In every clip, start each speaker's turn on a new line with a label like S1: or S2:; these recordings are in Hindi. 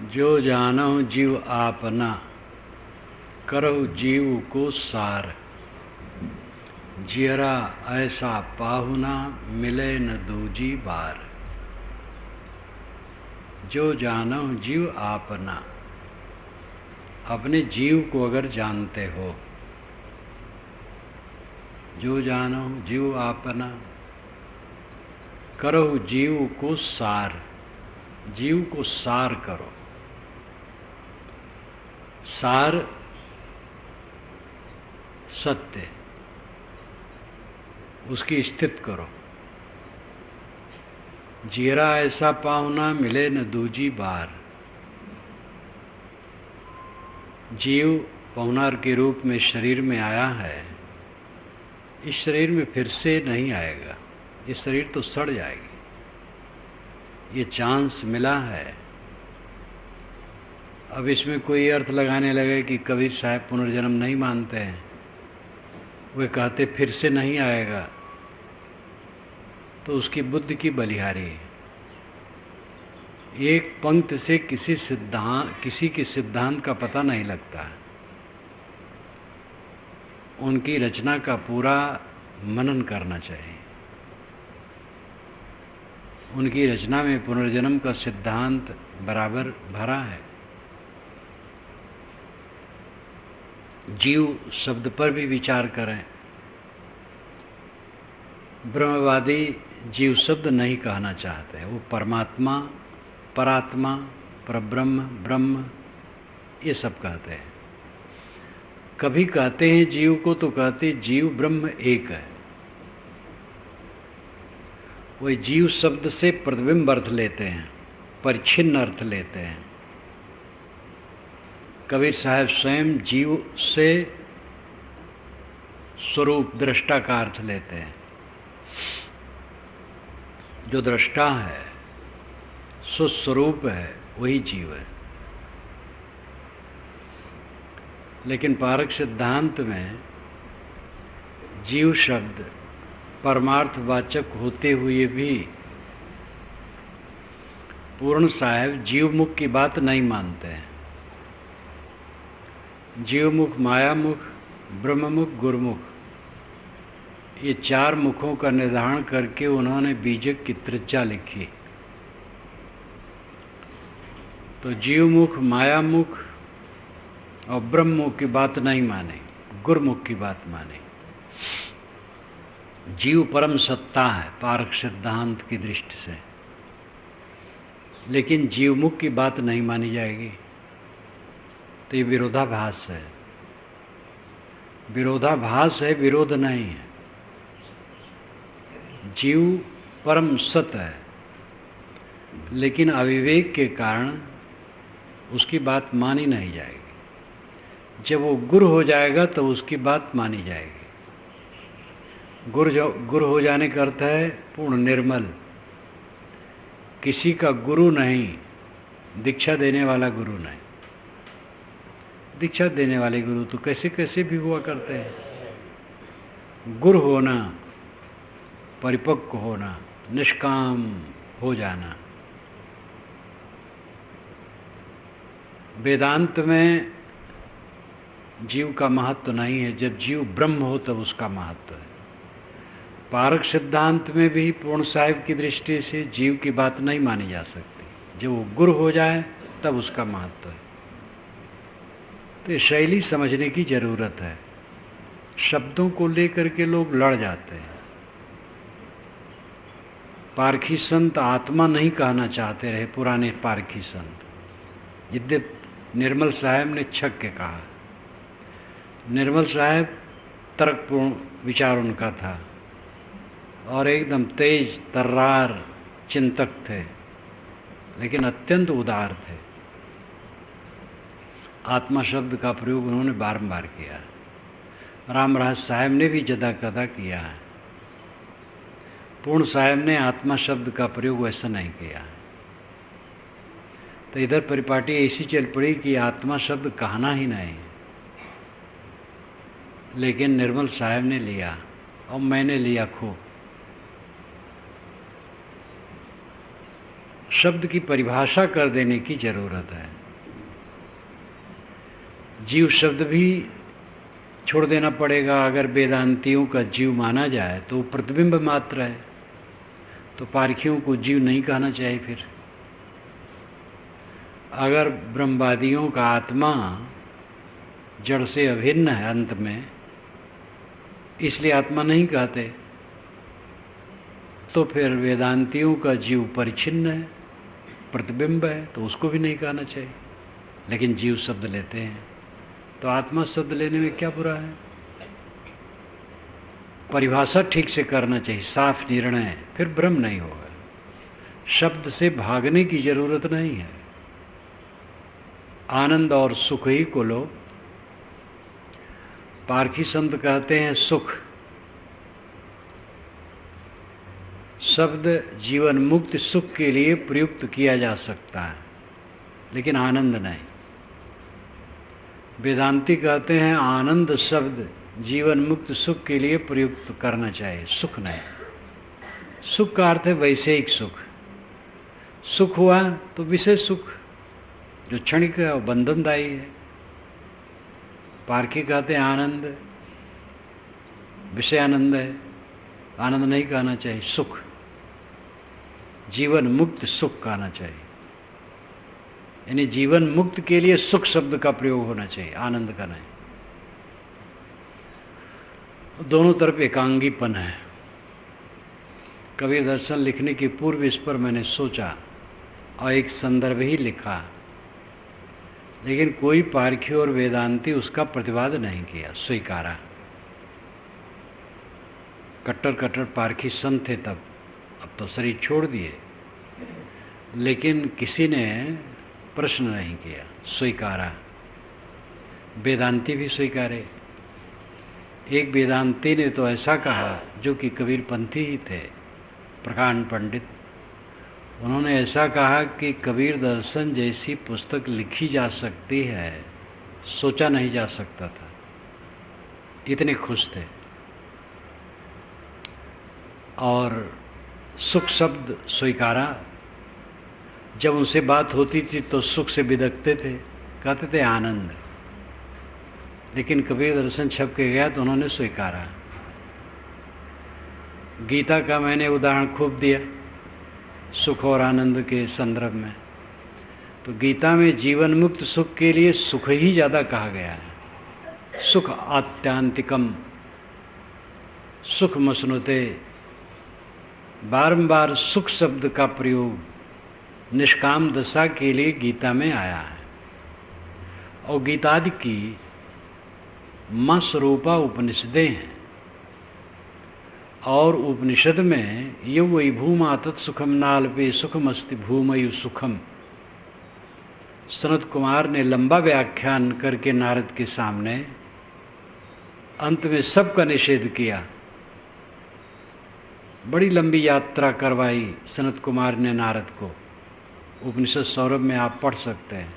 S1: जो जानहु जीव आपना, करहु जीव को सार। जियरा ऐसा पाहुना, मिले न दूजी बार। जो जानहु जीव आपना, अपने जीव को अगर जानते हो, जो जानहु जीव आपना, करहु जीव को सार। जीव को सार करो। सार सत्य, उसकी स्थित करो। जीरा ऐसा पाहुना, मिले न दूजी बार। जीव पहुनार के रूप में शरीर में आया है, इस शरीर में फिर से नहीं आएगा। ये शरीर तो सड़ जाएगी। ये चांस मिला है। अब इसमें कोई अर्थ लगाने लगे कि कबीर साहब पुनर्जन्म नहीं मानते हैं, वे कहते फिर से नहीं आएगा, तो उसकी बुद्धि की बलिहारी है। एक पंक्ति से किसी के सिद्धांत का पता नहीं लगता। उनकी रचना का पूरा मनन करना चाहिए। उनकी रचना में पुनर्जन्म का सिद्धांत बराबर भरा है। जीव शब्द पर भी विचार करें। ब्रह्मवादी जीव शब्द नहीं कहना चाहते। वो परमात्मा, परात्मा, परब्रह्म, ब्रह्म, ये सब कहते हैं। कभी कहते हैं जीव को तो कहते जीव ब्रह्म एक है। वही जीव शब्द से प्रतिबिंब अर्थ लेते हैं, परिच्छिन्न अर्थ लेते हैं। कबीर साहब स्वयं जीव से स्वरूप, दृष्टा का अर्थ लेते हैं। जो दृष्टा है, स्वस्वरूप है, वही जीव है। लेकिन पारक सिद्धांत में जीव शब्द परमार्थवाचक होते हुए भी पूर्ण साहब जीवमुख की बात नहीं मानते हैं। जीवमुख, मायामुख, ब्रह्ममुख, गुरुमुख, ये चार मुखों का निर्धारण करके उन्होंने बीजक की त्रिज्या लिखी। तो जीवमुख, मायामुख और ब्रह्ममुख की बात नहीं माने, गुरुमुख की बात माने। जीव परम सत्ता है पारक सिद्धांत की दृष्टि से, लेकिन जीवमुख की बात नहीं मानी जाएगी। तो ये विरोधाभास है। विरोधाभास है, विरोध नहीं है। जीव परम सत्य है, लेकिन अविवेक के कारण उसकी बात मानी नहीं जाएगी। जब वो गुरु हो जाएगा तो उसकी बात मानी जाएगी। गुरु हो जाने का अर्थ है पूर्ण निर्मल। किसी का गुरु नहीं, दीक्षा देने वाला गुरु नहीं। दीक्षा देने वाले गुरु तो कैसे कैसे भी हुआ करते हैं। गुरु होना, परिपक्व होना, निष्काम हो जाना। वेदांत में जीव का महत्व नहीं है। जब जीव ब्रह्म हो तब उसका महत्व है। पारक सिद्धांत में भी पूर्ण साहिब की दृष्टि से जीव की बात नहीं मानी जा सकती। जब वो गुरु हो जाए तब उसका महत्व है। तो ये शैली समझने की ज़रूरत है। शब्दों को लेकर के लोग लड़ जाते हैं। पारखी संत आत्मा नहीं कहना चाहते रहे पुराने पारखी संत। यद्यपि निर्मल साहब ने छक के कहा। निर्मल साहब तर्कपूर्ण विचार उनका था और एकदम तेज तर्रार चिंतक थे, लेकिन अत्यंत उदार थे। आत्मा शब्द का प्रयोग उन्होंने बारंबार किया। रामराज साहब ने भी जदा कदा किया है। पूर्ण साहब ने आत्मा शब्द का प्रयोग वैसा नहीं किया। तो इधर परिपाटी ऐसी चल पड़ी कि आत्मा शब्द कहना ही नहीं। लेकिन निर्मल साहब ने लिया और मैंने लिया खूब। शब्द की परिभाषा कर देने की जरूरत है। जीव शब्द भी छोड़ देना पड़ेगा। अगर वेदांतियों का जीव माना जाए तो प्रतिबिंब मात्र है, तो पारखियों को जीव नहीं कहना चाहिए। फिर अगर ब्रह्मवादियों का आत्मा जड़ से अभिन्न है अंत में, इसलिए आत्मा नहीं कहते, तो फिर वेदांतियों का जीव परिच्छिन्न है, प्रतिबिंब है, तो उसको भी नहीं कहना चाहिए। लेकिन जीव शब्द लेते हैं, तो आत्मा शब्द लेने में क्या बुरा है? परिभाषा ठीक से करना चाहिए, साफ निर्णय, फिर भ्रम नहीं होगा। शब्द से भागने की जरूरत नहीं है। आनंद और सुख ही को लोग, पारखी संत कहते हैं सुख शब्द जीवन मुक्त सुख के लिए प्रयुक्त किया जा सकता है, लेकिन आनंद नहीं। वेदांती कहते हैं आनंद शब्द जीवन मुक्त सुख के लिए प्रयुक्त करना चाहिए, सुख नहीं। सुख का अर्थ है वैषयिक सुख। सुख हुआ तो विषय सुख जो क्षणिक है और बंधनदायी है। पारखी कहते हैं आनंद विषय आनंद है, आनंद नहीं कहना चाहिए, सुख जीवन मुक्त सुख कहना चाहिए। यानी जीवन मुक्त के लिए सुख शब्द का प्रयोग होना चाहिए, आनंद का नहीं। दोनों तरफ एकांगीपन है। कबीर दर्शन लिखने के पूर्व इस पर मैंने सोचा और एक संदर्भ ही लिखा, लेकिन कोई पारखी और वेदांती उसका प्रतिवाद नहीं किया, स्वीकारा। कट्टर कट्टर पारखी संत थे तब, अब तो शरीर छोड़ दिए, लेकिन किसी ने प्रश्न नहीं किया, स्वीकारा। वेदांती भी स्वीकारे। एक वेदांती ने तो ऐसा कहा, जो कि कबीरपंथी ही थे, प्रकांड पंडित, उन्होंने ऐसा कहा कि कबीर दर्शन जैसी पुस्तक लिखी जा सकती है, सोचा नहीं जा सकता था। इतने खुश थे। और सुख शब्द स्वीकारा। जब उनसे बात होती थी तो सुख से बिदकते थे, कहते थे आनंद। लेकिन कबीर दर्शन छप के गया तो उन्होंने स्वीकारा। गीता का मैंने उदाहरण खूब दिया सुख और आनंद के संदर्भ में। तो गीता में जीवन मुक्त सुख के लिए सुख ही ज़्यादा कहा गया है। सुख आत्यांतिकम, सुख मसनुते, बारंबार सुख शब्द का प्रयोग निष्काम दशा के लिए गीता में आया है। और गीतादि की मां स्वरूपा उपनिषदें हैं, और उपनिषद में ये वही भूमा तत् सुखम नाल्पे सुखमस्ति भूमयु सुखम। सनत कुमार ने लंबा व्याख्यान करके नारद के सामने अंत में सबका निषेध किया। बड़ी लंबी यात्रा करवाई सनत कुमार ने नारद को, उपनिषद सौरभ में आप पढ़ सकते हैं।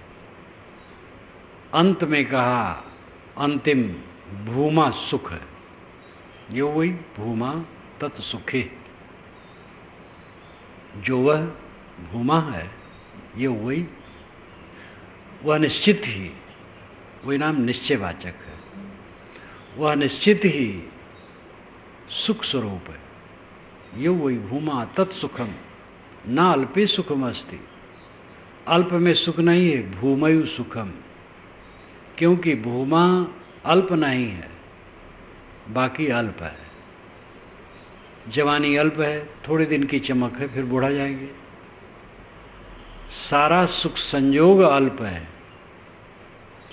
S1: अंत में कहा अंतिम भूमा सुख है, ये वही भूमा तत् सुखे, जो वह भूमा है ये वही, वह निश्चित ही, वही नाम निश्चयवाचक है, वह निश्चित ही सुख स्वरूप है। ये वही भूमा तत्सुखम ना अल्पे सुखम अस्ति, अल्प में सुख नहीं है, भूमयु सुखम। क्योंकि भूमा अल्प नहीं है, बाकी अल्प है। जवानी अल्प है, थोड़े दिन की चमक है, फिर बूढ़ा जाएंगे। सारा सुख संयोग अल्प है,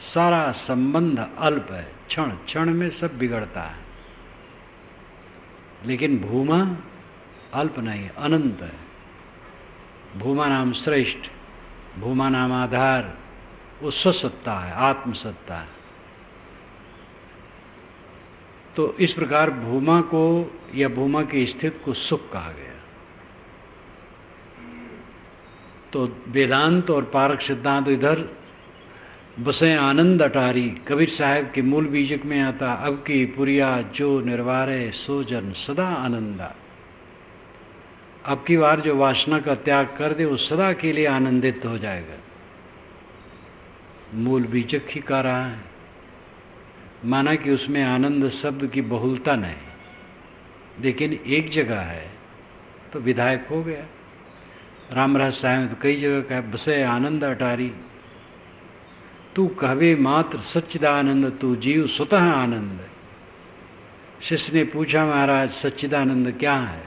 S1: सारा संबंध अल्प है, क्षण क्षण में सब बिगड़ता है। लेकिन भूमा अल्प नहीं, अनंत है। भूमा नाम श्रेष्ठ, भूमा नाम आधार, वो स्वसत्ता है, आत्मसत्ता है। तो इस प्रकार भूमा को या भूमा की स्थिति को सुख कहा गया। तो वेदांत और पारक सिद्धांत इधर बसे आनंद अटारी, कबीर साहब के मूल बीजक में आता, अब की पुरिया जो निर्वारे सो जन सदा आनंदा। अब की बार जो वासना का त्याग कर दे वो सदा के लिए आनंदित हो जाएगा। मूल बीजक ही कह रहा है, माना कि उसमें आनंद शब्द की बहुलता नहीं, लेकिन एक जगह है तो विधायक हो गया। राम रहस्य में तो कई जगह कहा, बसे आनंद अटारी, तू कहवे मात्र सच्चिदानंद, तू जीव स्वतः आनंद। शिष्य ने पूछा, महाराज सच्चिदानंद क्या है?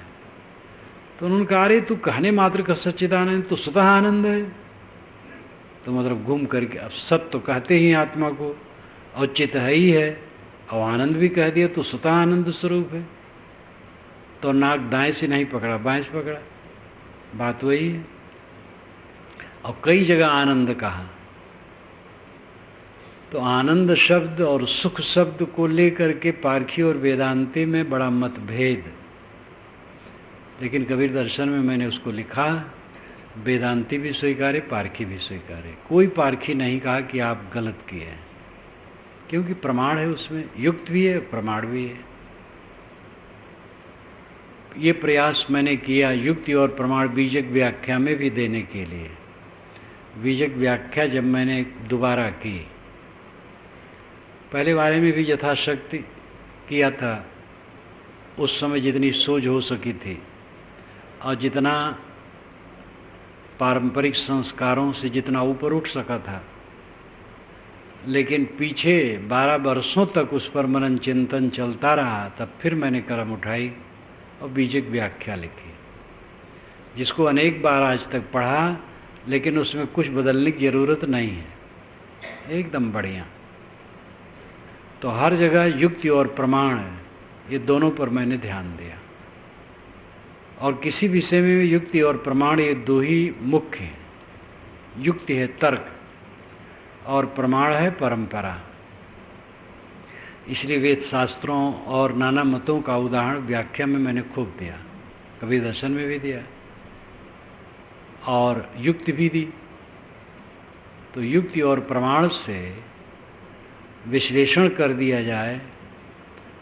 S1: तो उन्होंने कहा, अरे तू कहने मात्र का सच्चिदानंद, तो स्वतः आनंद है। तो मतलब घूम करके अब सत्य तो कहते ही आत्मा को, और चित्त है ही है, और आनंद भी कह दिया तो स्वतः आनंद स्वरूप है। तो नाक दाएं से नहीं पकड़ा, बाएं से पकड़ा, बात वही है। और कई जगह आनंद कहा, तो आनंद शब्द और सुख शब्द को लेकर के पारखी और वेदांती में बड़ा मतभेद, लेकिन कबीर दर्शन में मैंने उसको लिखा, वेदांती भी स्वीकारे, पारखी भी स्वीकारे। कोई पारखी नहीं कहा कि आप गलत किए हैं, क्योंकि प्रमाण है उसमें, युक्त भी है प्रमाण भी है। ये प्रयास मैंने किया युक्ति और प्रमाण बीजक व्याख्या में भी देने के लिए। बीजक व्याख्या जब मैंने दोबारा की, पहले बारे में भी यथाशक्ति किया था, उस समय जितनी सोच हो सकी थी और जितना पारंपरिक संस्कारों से जितना ऊपर उठ सका था, लेकिन पीछे 12 वर्षों तक उस पर मनन चिंतन चलता रहा। तब फिर मैंने कलम उठाई और बीजक व्याख्या लिखी, जिसको अनेक बार आज तक पढ़ा, लेकिन उसमें कुछ बदलने की ज़रूरत नहीं है, एकदम बढ़िया। तो हर जगह युक्ति और प्रमाण है, ये दोनों पर मैंने ध्यान दिया। और किसी विषय में युक्ति और प्रमाण ये दो ही मुख्य हैं। युक्ति है तर्क और प्रमाण है परंपरा। इसलिए वेद शास्त्रों और नाना मतों का उदाहरण व्याख्या में मैंने खूब दिया, कबीर दर्शन में भी दिया और युक्ति भी दी। तो युक्ति और प्रमाण से विश्लेषण कर दिया जाए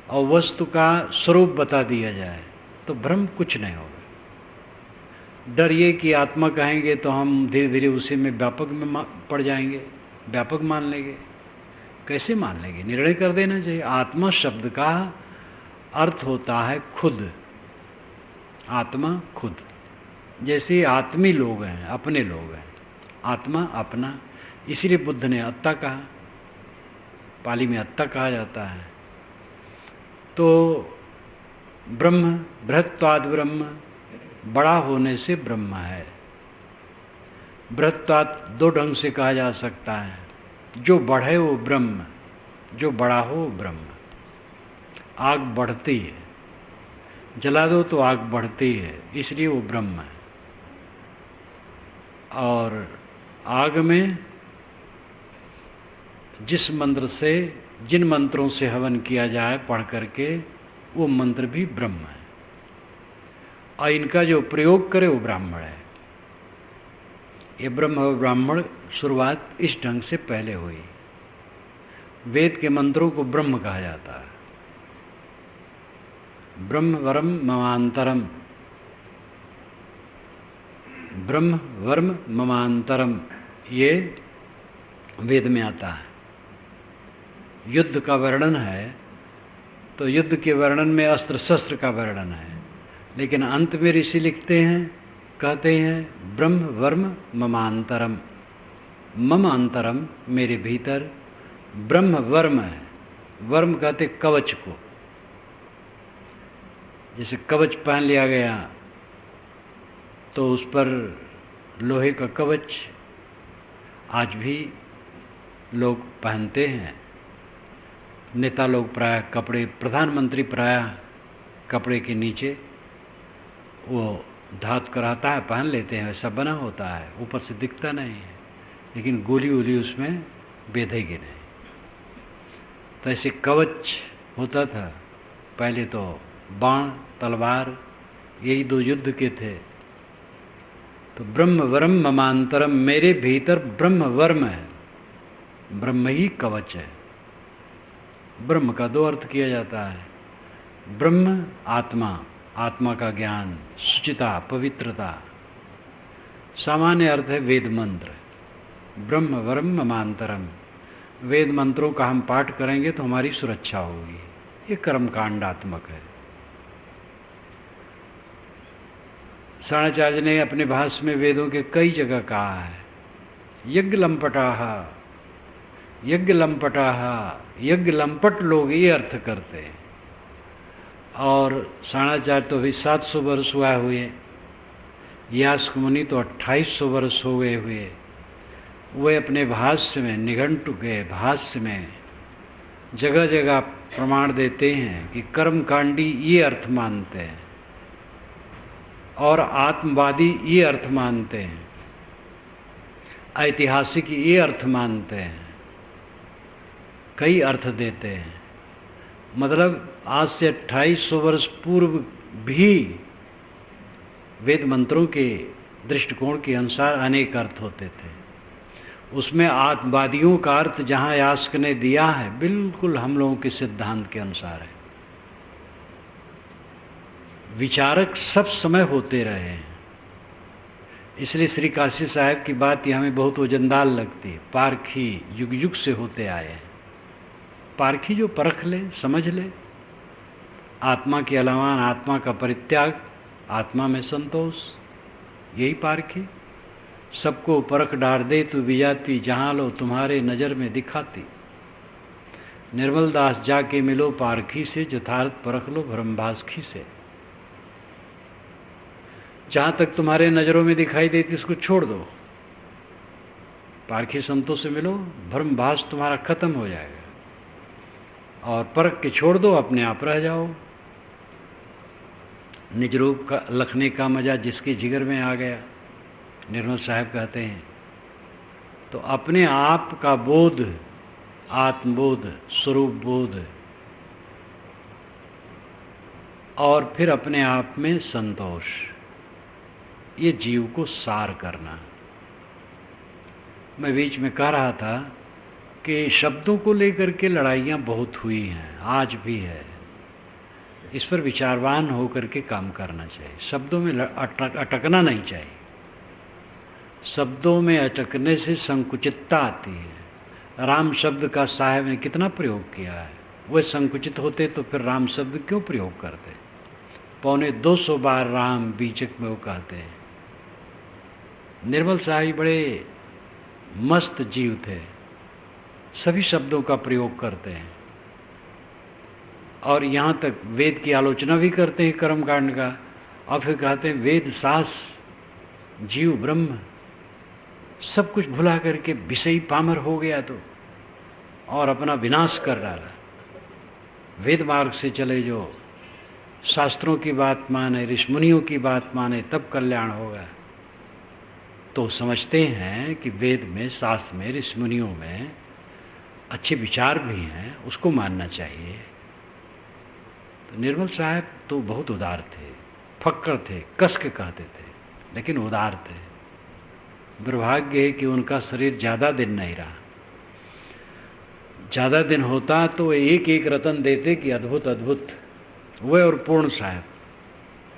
S1: और वस्तु का स्वरूप बता दिया जाए तो भ्रम कुछ नहीं होगा। डर ये कि आत्मा कहेंगे तो हम धीरे धीरे उसी में व्यापक में पड़ जाएंगे, व्यापक मान लेंगे। कैसे मान लेंगे? निर्णय कर देना चाहिए। आत्मा शब्द का अर्थ होता है खुद, आत्मा खुद। जैसे आत्मी लोग हैं, अपने लोग हैं, आत्मा अपना, इसीलिए बुद्ध ने अत्ता कहा, पाली में अत्ता कहा जाता है। तो ब्रह्म बृहत्वाद ब्रह्म, बड़ा होने से ब्रह्म है। बृहत्वाद दो ढंग से कहा जा सकता है, जो बढ़े वो ब्रह्म, जो बड़ा हो वो ब्रह्म। आग बढ़ती है, जला दो तो आग बढ़ती है, इसलिए वो ब्रह्म है। और आग में जिस मंत्र से, जिन मंत्रों से हवन किया जाए पढ़ करके, वो मंत्र भी ब्रह्म है। और इनका जो प्रयोग करे वो ब्राह्मण है। ये ब्रह्म और ब्राह्मण शुरुआत इस ढंग से पहले हुई। वेद के मंत्रों को ब्रह्म कहा जाता है। ब्रह्म वर्म ममांतरम, ब्रह्म वर्म ममांतरम, ये वेद में आता है। युद्ध का वर्णन है तो युद्ध के वर्णन में अस्त्र शस्त्र का वर्णन है, लेकिन अंत में ऋषि लिखते हैं, कहते हैं ब्रह्म वर्म ममांतरम, मम अंतरम, मेरे भीतर ब्रह्म वर्म है। वर्म कहते कवच को, जैसे कवच पहन लिया गया तो उस पर लोहे का कवच आज भी लोग पहनते हैं। नेता लोग प्रायः कपड़े, प्रधानमंत्री प्रायः कपड़े के नीचे वो धातु कराता है, पहन लेते हैं, वैसा बना होता है, ऊपर से दिखता नहीं है, लेकिन गोली वोली उसमें बेधेगी नहीं। तो ऐसे कवच होता था पहले। तो बाण तलवार यही दो युद्ध के थे। तो ब्रह्म वर्म ममांतरम, मेरे भीतर ब्रह्म वर्म है, ब्रह्म ही कवच है। ब्रह्म का दो अर्थ किया जाता है, ब्रह्म आत्मा, आत्मा का ज्ञान, शुचिता, पवित्रता। सामान्य अर्थ है वेद मंत्र, ब्रह्म ब्रह्म मांतरम। वेद मंत्रों का हम पाठ करेंगे तो हमारी सुरक्षा होगी। ये कर्मकांडात्मक है। शरणाचार्य ने अपने भाष्य में वेदों के कई जगह कहा है, यज्ञ लंपटाह, यज्ञ लंपटाह, यज्ञ लंपट लोग ये अर्थ करते हैं। और शरणाचार्य तो अभी 700 वर्ष हुआ हुए, यास्क मुनि तो 2800 वर्ष हो गए हुए। वे अपने भाष्य में, निघंटु के भाष्य में जगह जगह प्रमाण देते हैं कि कर्मकांडी ये अर्थ मानते हैं और आत्मवादी ये अर्थ मानते हैं, ऐतिहासिक ये अर्थ मानते हैं, कई अर्थ देते हैं। मतलब आज से 2800 वर्ष पूर्व भी वेद मंत्रों के दृष्टिकोण के अनुसार अनेक अर्थ होते थे। उसमें आत्मवादियों का अर्थ जहाँ यास्क ने दिया है बिल्कुल हम लोगों के सिद्धांत के अनुसार है। विचारक सब समय होते रहे हैं, इसलिए श्री काशी साहब की बात ये हमें बहुत वजनदार लगती है। पारखी युग युग से होते आए हैं। पारखी जो परख ले, समझ ले, आत्मा के अलावा आत्मा का परित्याग, आत्मा में संतोष, यही पारखी। सबको परख डार दे तू विजाती, जहाँ लो तुम्हारे नज़र में दिखाती। निर्मल दास जाके मिलो पारखी से, यथार्थ परख लो भ्रमभासखी से। जहाँ तक तुम्हारे नज़रों में दिखाई देती उसको छोड़ दो, पारखी संतों से मिलो, भ्रमभास तुम्हारा खत्म हो जाएगा। और परख के छोड़ दो, अपने आप रह जाओ। निज रूप का लखने का मजा जिसके जिगर में आ गया, निर्मल साहब कहते हैं। तो अपने आप का बोध, आत्मबोध, स्वरूप बोध, और फिर अपने आप में संतोष, ये जीव को सार करना। मैं बीच में कह रहा था कि शब्दों को लेकर के लड़ाइयाँ बहुत हुई हैं, आज भी है। इस पर विचारवान होकर के काम करना चाहिए। शब्दों में अटकना नहीं चाहिए। शब्दों में अटकने से संकुचितता आती है। राम शब्द का साहब ने कितना प्रयोग किया है, वह संकुचित होते तो फिर राम शब्द क्यों प्रयोग करते। 250 बार राम बीचक में वो कहते हैं। निर्मल साहब बड़े मस्त जीव थे, सभी शब्दों का प्रयोग करते हैं। और यहाँ तक वेद की आलोचना भी करते हैं कर्मकांड का, और फिर कहते हैं वेद सास जीव ब्रह्म सब कुछ भुला करके विषयी पामर हो गया तो, और अपना विनाश कर डाला। वेद मार्ग से चले जो, शास्त्रों की बात माने, ऋषि मुनियों की बात माने, तब कल्याण होगा। तो समझते हैं कि वेद में, शास्त्र में, ऋषि मुनियों में अच्छे विचार भी हैं, उसको मानना चाहिए। तो निर्मल साहब तो बहुत उदार थे, फक्कड़ थे, कस के कहते थे, लेकिन उदार थे। दुर्भाग्य है कि उनका शरीर ज़्यादा दिन नहीं रहा। ज़्यादा दिन होता तो एक एक रतन देते कि अद्भुत अद्भुत। वे और पूर्ण साहब,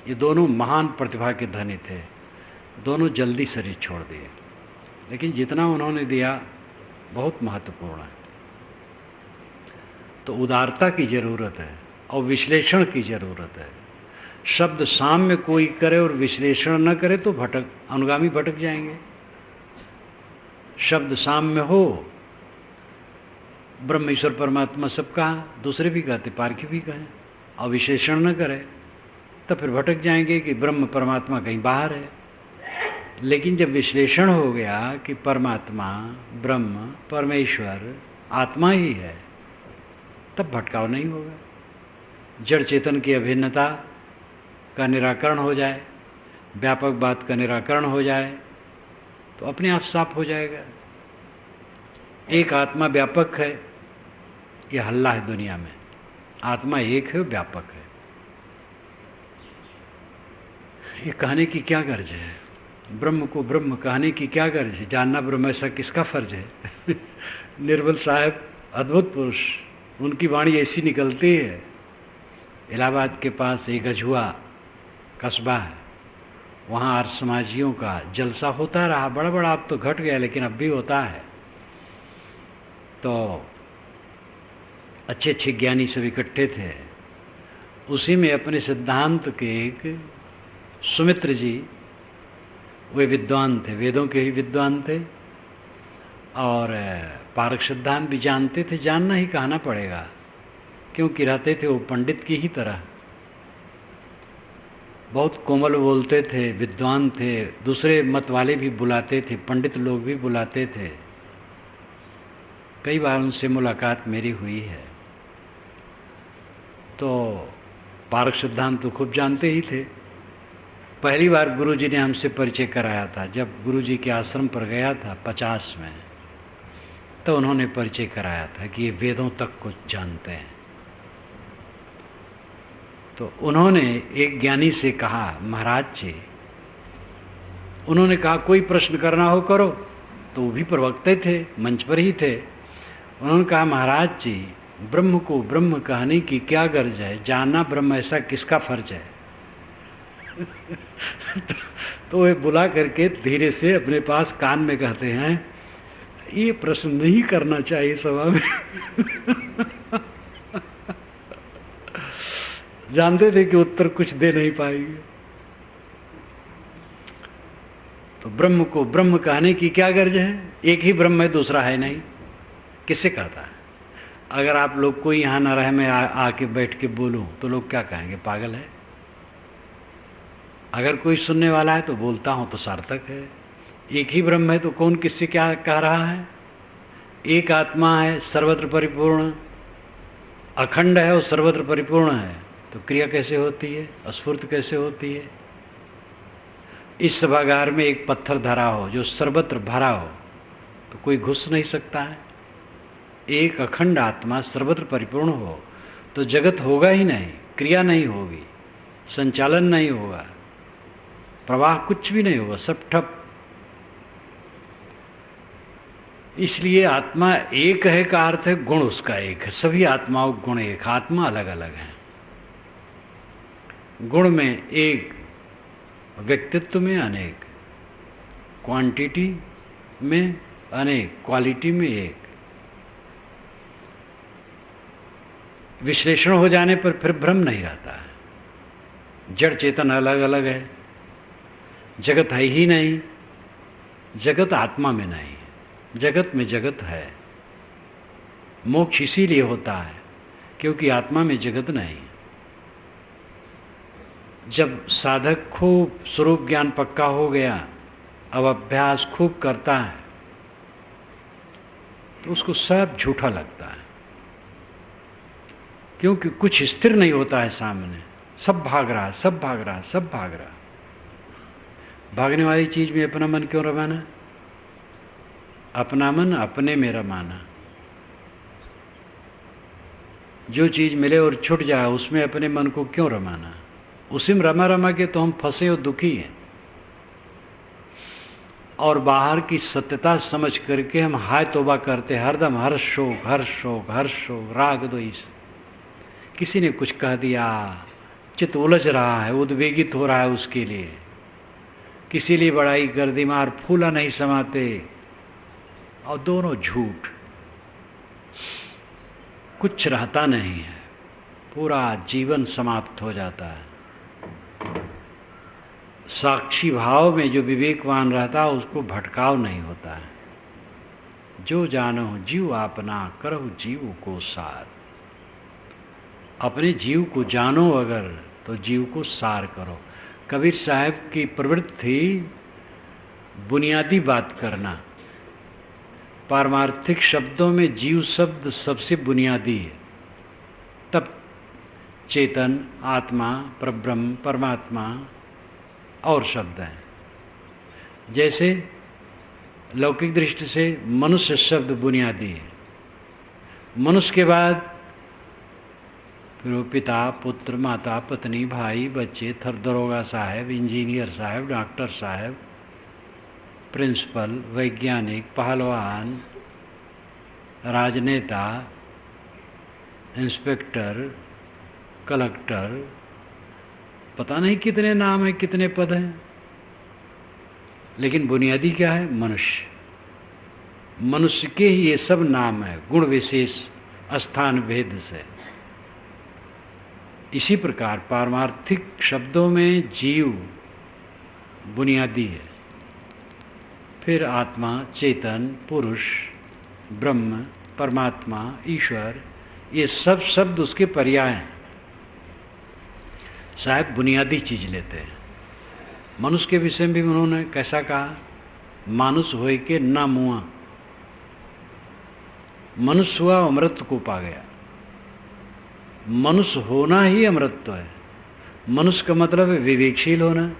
S1: ये दोनों महान प्रतिभा के धनी थे। दोनों जल्दी शरीर छोड़ दिए, लेकिन जितना उन्होंने दिया बहुत महत्वपूर्ण है। तो उदारता की ज़रूरत है और विश्लेषण की ज़रूरत है। शब्द साम्य कोई करे और विश्लेषण न करे तो अनुगामी भटक जाएंगे। शब्द साम्य हो, ब्रह्म ईश्वर परमात्मा सब कहा, दूसरे भी कहते, पारखी भी कहें, और विश्लेषण न करे तो फिर भटक जाएंगे कि ब्रह्म परमात्मा कहीं बाहर है। लेकिन जब विश्लेषण हो गया कि परमात्मा, ब्रह्म, परमेश्वर आत्मा ही है, तब भटकाव नहीं होगा। जड़ चेतन की अभिन्नता का निराकरण हो जाए, व्यापक बात का निराकरण हो जाए, तो अपने आप साफ हो जाएगा। एक आत्मा व्यापक है, यह हल्ला है दुनिया में। आत्मा एक है, व्यापक है। ये कहने की क्या गर्ज है? ब्रह्म को ब्रह्म कहने की क्या गर्ज है? जानना ब्रह्म ऐसा किसका फर्ज है? निर्मल साहब अद्भुत पुरुष, उनकी वाणी ऐसी निकलती है। इलाहाबाद के पास एक अझुआ कस्बा है, वहाँ आर्य समाजियों का जलसा होता रहा, बड़ा बड़ा, अब तो घट गया लेकिन अब भी होता है। तो अच्छे अच्छे ज्ञानी सब इकट्ठे थे। उसी में अपने सिद्धांत के एक सुमित्र जी, वे विद्वान थे, वेदों के ही विद्वान थे और पारक सिद्धांत भी जानते थे, जानना ही कहना पड़ेगा क्योंकि रहते थे वो पंडित की ही तरह। बहुत कोमल बोलते थे, विद्वान थे, दूसरे मत वाले भी बुलाते थे, पंडित लोग भी बुलाते थे। कई बार उनसे मुलाकात मेरी हुई है। तो पारक सिद्धांत तो खूब जानते ही थे। पहली बार गुरुजी ने हमसे परिचय कराया था, जब गुरुजी के आश्रम पर गया था 50 में, तो उन्होंने परिचय कराया था कि ये वेदों तक कुछ जानते हैं। तो उन्होंने एक ज्ञानी से कहा, महाराज जी, उन्होंने कहा कोई प्रश्न करना हो करो, तो वो भी प्रवक्ते थे, मंच पर ही थे। उन्होंने कहा, महाराज जी, ब्रह्म को ब्रह्म कहने की क्या गर्ज है, जानना ब्रह्म ऐसा किसका फर्ज है? तो वे बुला करके धीरे से अपने पास कान में कहते हैं, ये प्रश्न नहीं करना चाहिए सभा में। जानते थे कि उत्तर कुछ दे नहीं पाएंगे। तो ब्रह्म को ब्रह्म कहने की क्या गर्ज है? एक ही ब्रह्म है, दूसरा है नहीं। किससे कहता है? अगर आप लोग कोई यहाँ न रहे, मैं आके बैठ के बोलूं तो लोग क्या कहेंगे, पागल है। अगर कोई सुनने वाला है तो बोलता हूं तो सार्थक है। एक ही ब्रह्म है तो कौन किससे क्या कह रहा है? एक आत्मा है, सर्वत्र परिपूर्ण, अखंड है और सर्वत्र परिपूर्ण है, तो क्रिया कैसे होती है, स्फूर्त कैसे होती है? इस सभागार में एक पत्थर धरा हो जो सर्वत्र भरा हो तो कोई घुस नहीं सकता है। एक अखंड आत्मा सर्वत्र परिपूर्ण हो तो जगत होगा ही नहीं, क्रिया नहीं होगी, संचालन नहीं होगा, प्रवाह कुछ भी नहीं होगा, सब ठप। इसलिए आत्मा एक है का अर्थ है गुण उसका एक है। सभी आत्माओं गुण एक, आत्मा अलग अलग है। गुण में एक, व्यक्तित्व में अनेक, क्वांटिटी में अनेक, क्वालिटी में एक। विश्लेषण हो जाने पर फिर भ्रम नहीं रहता है। जड़ चेतन अलग अलग है, जगत है ही नहीं, जगत आत्मा में नहीं, जगत में जगत है। मोक्ष इसीलिए होता है क्योंकि आत्मा में जगत नहीं। जब साधक खूब स्वरूप ज्ञान पक्का हो गया, अब अभ्यास खूब करता है, तो उसको सब झूठा लगता है क्योंकि कुछ स्थिर नहीं होता है सामने, सब भाग रहा, सब भाग रहा, सब भाग रहा। भागने वाली चीज में अपना मन क्यों रमाना? अपना मन अपने में रमाना। जो चीज मिले और छूट जाए उसमें अपने मन को क्यों रमाना? उसी में रमा रमा के तो हम फंसे और दुखी हैं। और बाहर की सत्यता समझ करके हम हाय तौबा करते हरदम, हर शोक हर शोक हर शोक, राग द्वेष। किसी ने कुछ कह दिया, चित्त उलझ रहा है, उद्वेगित हो रहा है उसके लिए। किसी लिए बड़ाई कर दी, मार फूला नहीं समाते, और दोनों झूठ, कुछ रहता नहीं है, पूरा जीवन समाप्त हो जाता है। साक्षी भाव में जो विवेकवान रहता है उसको भटकाव नहीं होता है। जो जानो जीव आपना, करहु जीव को सार। अपने जीव को जानो अगर, तो जीव को सार करो। कबीर साहब की प्रवृत्ति थी बुनियादी बात करना। पारमार्थिक शब्दों में जीव शब्द सबसे बुनियादी है, तब चेतन, आत्मा, परब्रह्म, परमात्मा और शब्द हैं। जैसे लौकिक दृष्टि से मनुष्य शब्द बुनियादी है, मनुष्य के बाद फिर पिता, पुत्र, माता, पत्नी, भाई, बच्चे, दरोगा साहब, इंजीनियर साहब, डॉक्टर साहब, प्रिंसिपल, वैज्ञानिक, पहलवान, राजनेता, इंस्पेक्टर, कलेक्टर, पता नहीं कितने नाम हैं, कितने पद हैं, लेकिन बुनियादी क्या है? मनुष्य। मनुष्य के ही ये सब नाम है, गुण विशेष स्थान भेद से। इसी प्रकार पारमार्थिक शब्दों में जीव बुनियादी है, फिर आत्मा, चेतन, पुरुष, ब्रह्म, परमात्मा, ईश्वर, ये सब शब्द उसके पर्याय हैं। साहब बुनियादी चीज लेते हैं। मनुष्य के विषय में भी उन्होंने कैसा कहा? मानुष होय के ना मुआ। मनुष्य हुआ, अमृत को पा गया। मनुष्य होना ही अमृत है। मनुष्य का मतलब है विवेकशील होना,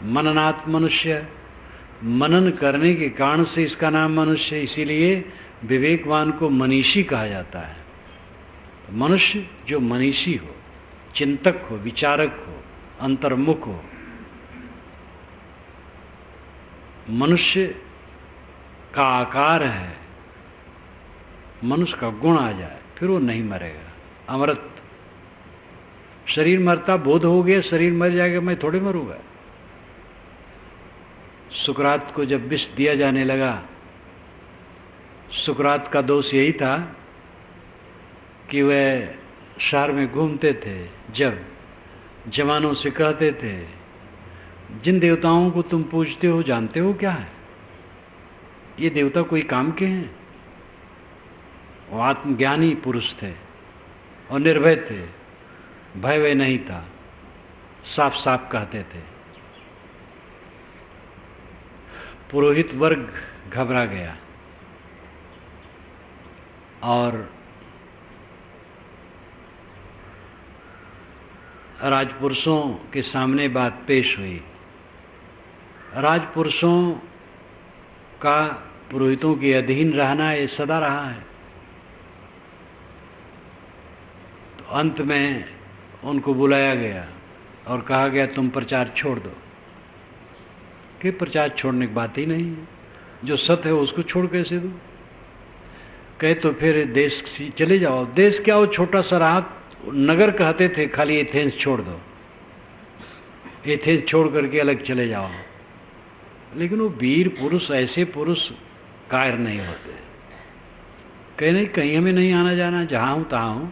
S1: मननात् मनुष्य। मनन करने के कारण से इसका नाम मनुष्य, इसीलिए विवेकवान को मनीषी कहा जाता है। तो मनुष्य जो मनीषी हो, चिंतक हो, विचारक हो, अंतर्मुख हो, मनुष्य का आकार है, मनुष्य का गुण आ जाए, फिर वो नहीं मरेगा। अमृत। शरीर मरता, बोध हो गया, शरीर मर जाएगा, मैं थोड़े मरूंगा। सुकरात को जब विष दिया जाने लगा, सुकरात का दोष यही था कि वह शहर में घूमते थे, जब जवानों से कहते थे, जिन देवताओं को तुम पूजते हो जानते हो क्या है? ये देवता कोई काम के हैं? वो आत्मज्ञानी पुरुष थे और निर्भय थे, भय वय नहीं था, साफ साफ कहते थे। पुरोहित वर्ग घबरा गया और राजपुरुषों के सामने बात पेश हुई। राजपुरुषों का पुरोहितों के अधीन रहना ये सदा रहा है। तो अंत में उनको बुलाया गया और कहा गया तुम प्रचार छोड़ दो। कि प्रचार छोड़ने की बात ही नहीं है, जो सत्य है उसको छोड़ कैसे दो? कहे तो फिर देश चले जाओ। देश क्या, वो छोटा सा रात नगर कहते थे, खाली एथेंस छोड़ दो, एथेंस छोड़ करके अलग चले जाओ। लेकिन वो वीर पुरुष, ऐसे पुरुष कायर नहीं होते। कहे नहीं, कहीं हमें नहीं आना जाना, जहाँ हूँ तहाँ हूँ,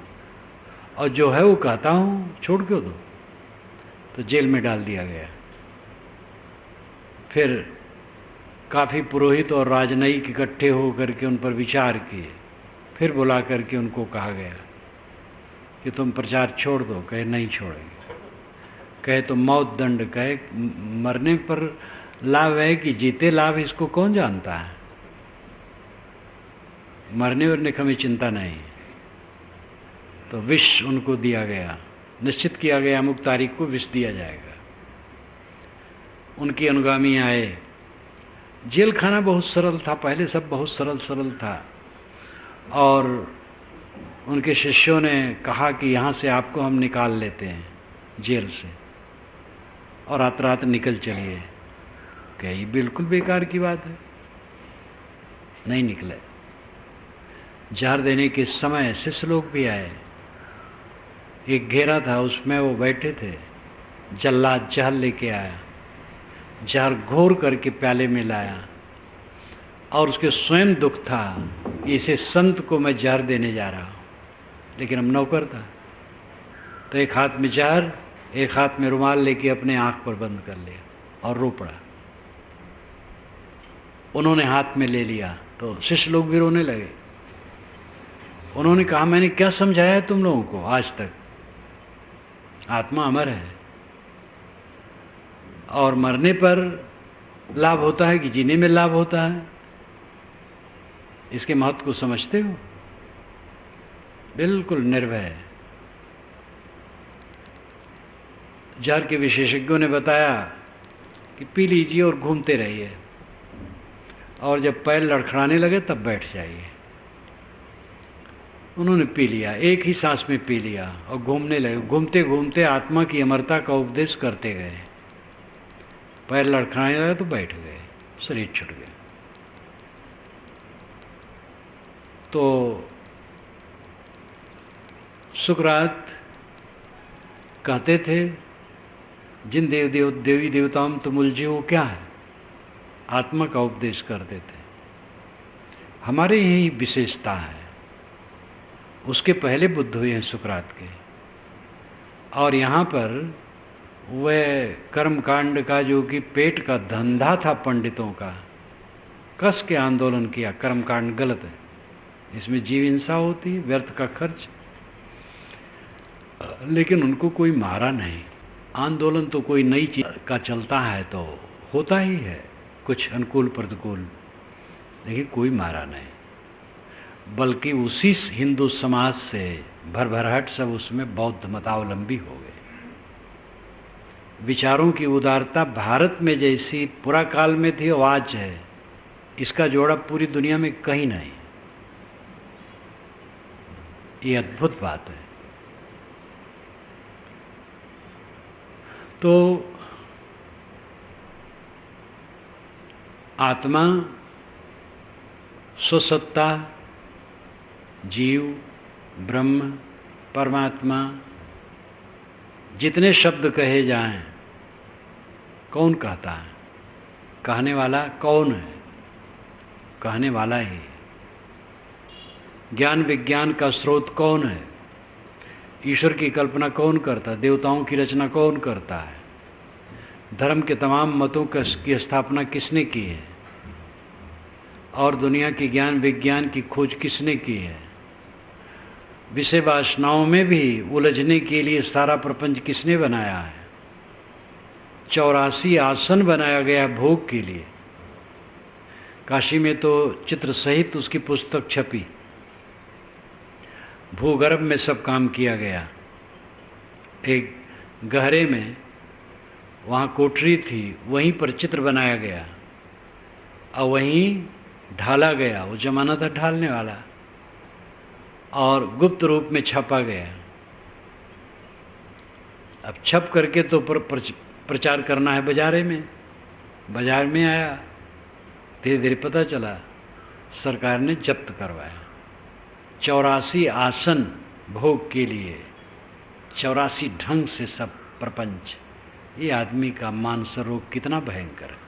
S1: और जो है वो कहता हूँ, छोड़ क्यों दो? तो जेल में डाल दिया गया। फिर काफ़ी पुरोहित और राजनयिक इकट्ठे हो करके उन पर विचार किए। फिर बुला करके उनको कहा गया कि तुम प्रचार छोड़ दो। कहे नहीं छोड़ेंगे। कहे तो मौत दंड। कहे मरने पर लाभ है कि जीते लाभ, इसको कौन जानता है? मरने वरने की हमें चिंता नहीं। तो विष उनको दिया गया, निश्चित किया गया अमुक तारीख को विष दिया जाएगा। उनके अनुगामी आए। जेल खाना बहुत सरल था, पहले सब बहुत सरल सरल था। और उनके शिष्यों ने कहा कि यहाँ से आपको हम निकाल लेते हैं जेल से, और रात रात निकल चलिए। कही बिल्कुल बेकार की बात है, नहीं निकले। जहर देने के समय शिष्य लोग भी आए। एक घेरा था, उसमें वो बैठे थे। जल्लाद जहर लेके आया, जहर घोर करके प्याले में लाया, और उसके स्वयं दुख था कि इसे संत को मैं जहर देने जा रहा हूँ, लेकिन हम नौकर था। तो एक हाथ में जहर, एक हाथ में रुमाल लेके अपने आँख पर बंद कर लिया और रो पड़ा। उन्होंने हाथ में ले लिया तो शिष्य लोग भी रोने लगे। उन्होंने कहा मैंने क्या समझाया है तुम लोगों को आज तक? आत्मा अमर है और मरने पर लाभ होता है कि जीने में लाभ होता है, इसके महत्व को समझते हो? बिल्कुल निर्भय। जहर के विशेषज्ञों ने बताया कि पी लीजिए और घूमते रहिए, और जब पैर लड़खड़ाने लगे तब बैठ जाइए। उन्होंने पी लिया, एक ही सांस में पी लिया और घूमने लगे। घूमते घूमते आत्मा की अमरता का उपदेश करते गए। पैर लड़खड़ाने लगा तो बैठ गए, शरीर छूट गया। तो सुकरात कहते थे जिन देवी देवताओं में तुम उलझे हो क्या है, आत्मा का उपदेश कर देते। हमारे यही विशेषता है। उसके पहले बुद्ध हुए हैं सुकरात के, और यहाँ पर वह कर्मकांड का जो कि पेट का धंधा था पंडितों का, कस के आंदोलन किया। कर्मकांड गलत है, इसमें जीव हिंसा होती है, व्यर्थ का खर्च, लेकिन उनको कोई मारा नहीं। आंदोलन तो कोई नई चीज का चलता है तो होता ही है, कुछ अनुकूल प्रतिकूल, लेकिन कोई मारा नहीं। बल्कि उसी हिंदू समाज से भरभराहट सब उसमें बौद्ध मतावलंबी हो गए। विचारों की उदारता भारत में जैसी पुरा काल में थी और आज है, इसका जोड़ा पूरी दुनिया में कहीं नहीं। ये अद्भुत बात है। तो आत्मा, स्वसत्ता, जीव, ब्रह्म, परमात्मा, जितने शब्द कहे जाएं, कौन कहता है? कहने वाला कौन है? कहने वाला ही। ज्ञान विज्ञान का स्रोत कौन है? ईश्वर की कल्पना कौन करता है? देवताओं की रचना कौन करता है? धर्म के तमाम मतों की स्थापना किसने की है? और दुनिया की ज्ञान विज्ञान की खोज किसने की है? विषय वासनाओं में भी उलझने के लिए सारा प्रपंच किसने बनाया है? 84 आसन बनाया गया भोग के लिए। काशी में तो चित्र सहित उसकी पुस्तक छपी। भूगर्भ में सब काम किया गया। एक गहरे में वहाँ कोठरी थी, वहीं पर चित्र बनाया गया और वहीं ढाला गया। वो जमाना था ढालने वाला, और गुप्त रूप में छपा गया। अब छप करके तो प्रचार करना है बाजारे में। बाजार में आया, धीरे धीरे पता चला, सरकार ने जब्त करवाया। 84 आसन भोग के लिए, 84 ढंग से सब प्रपंच। ये आदमी का मानस रोग कितना भयंकर है।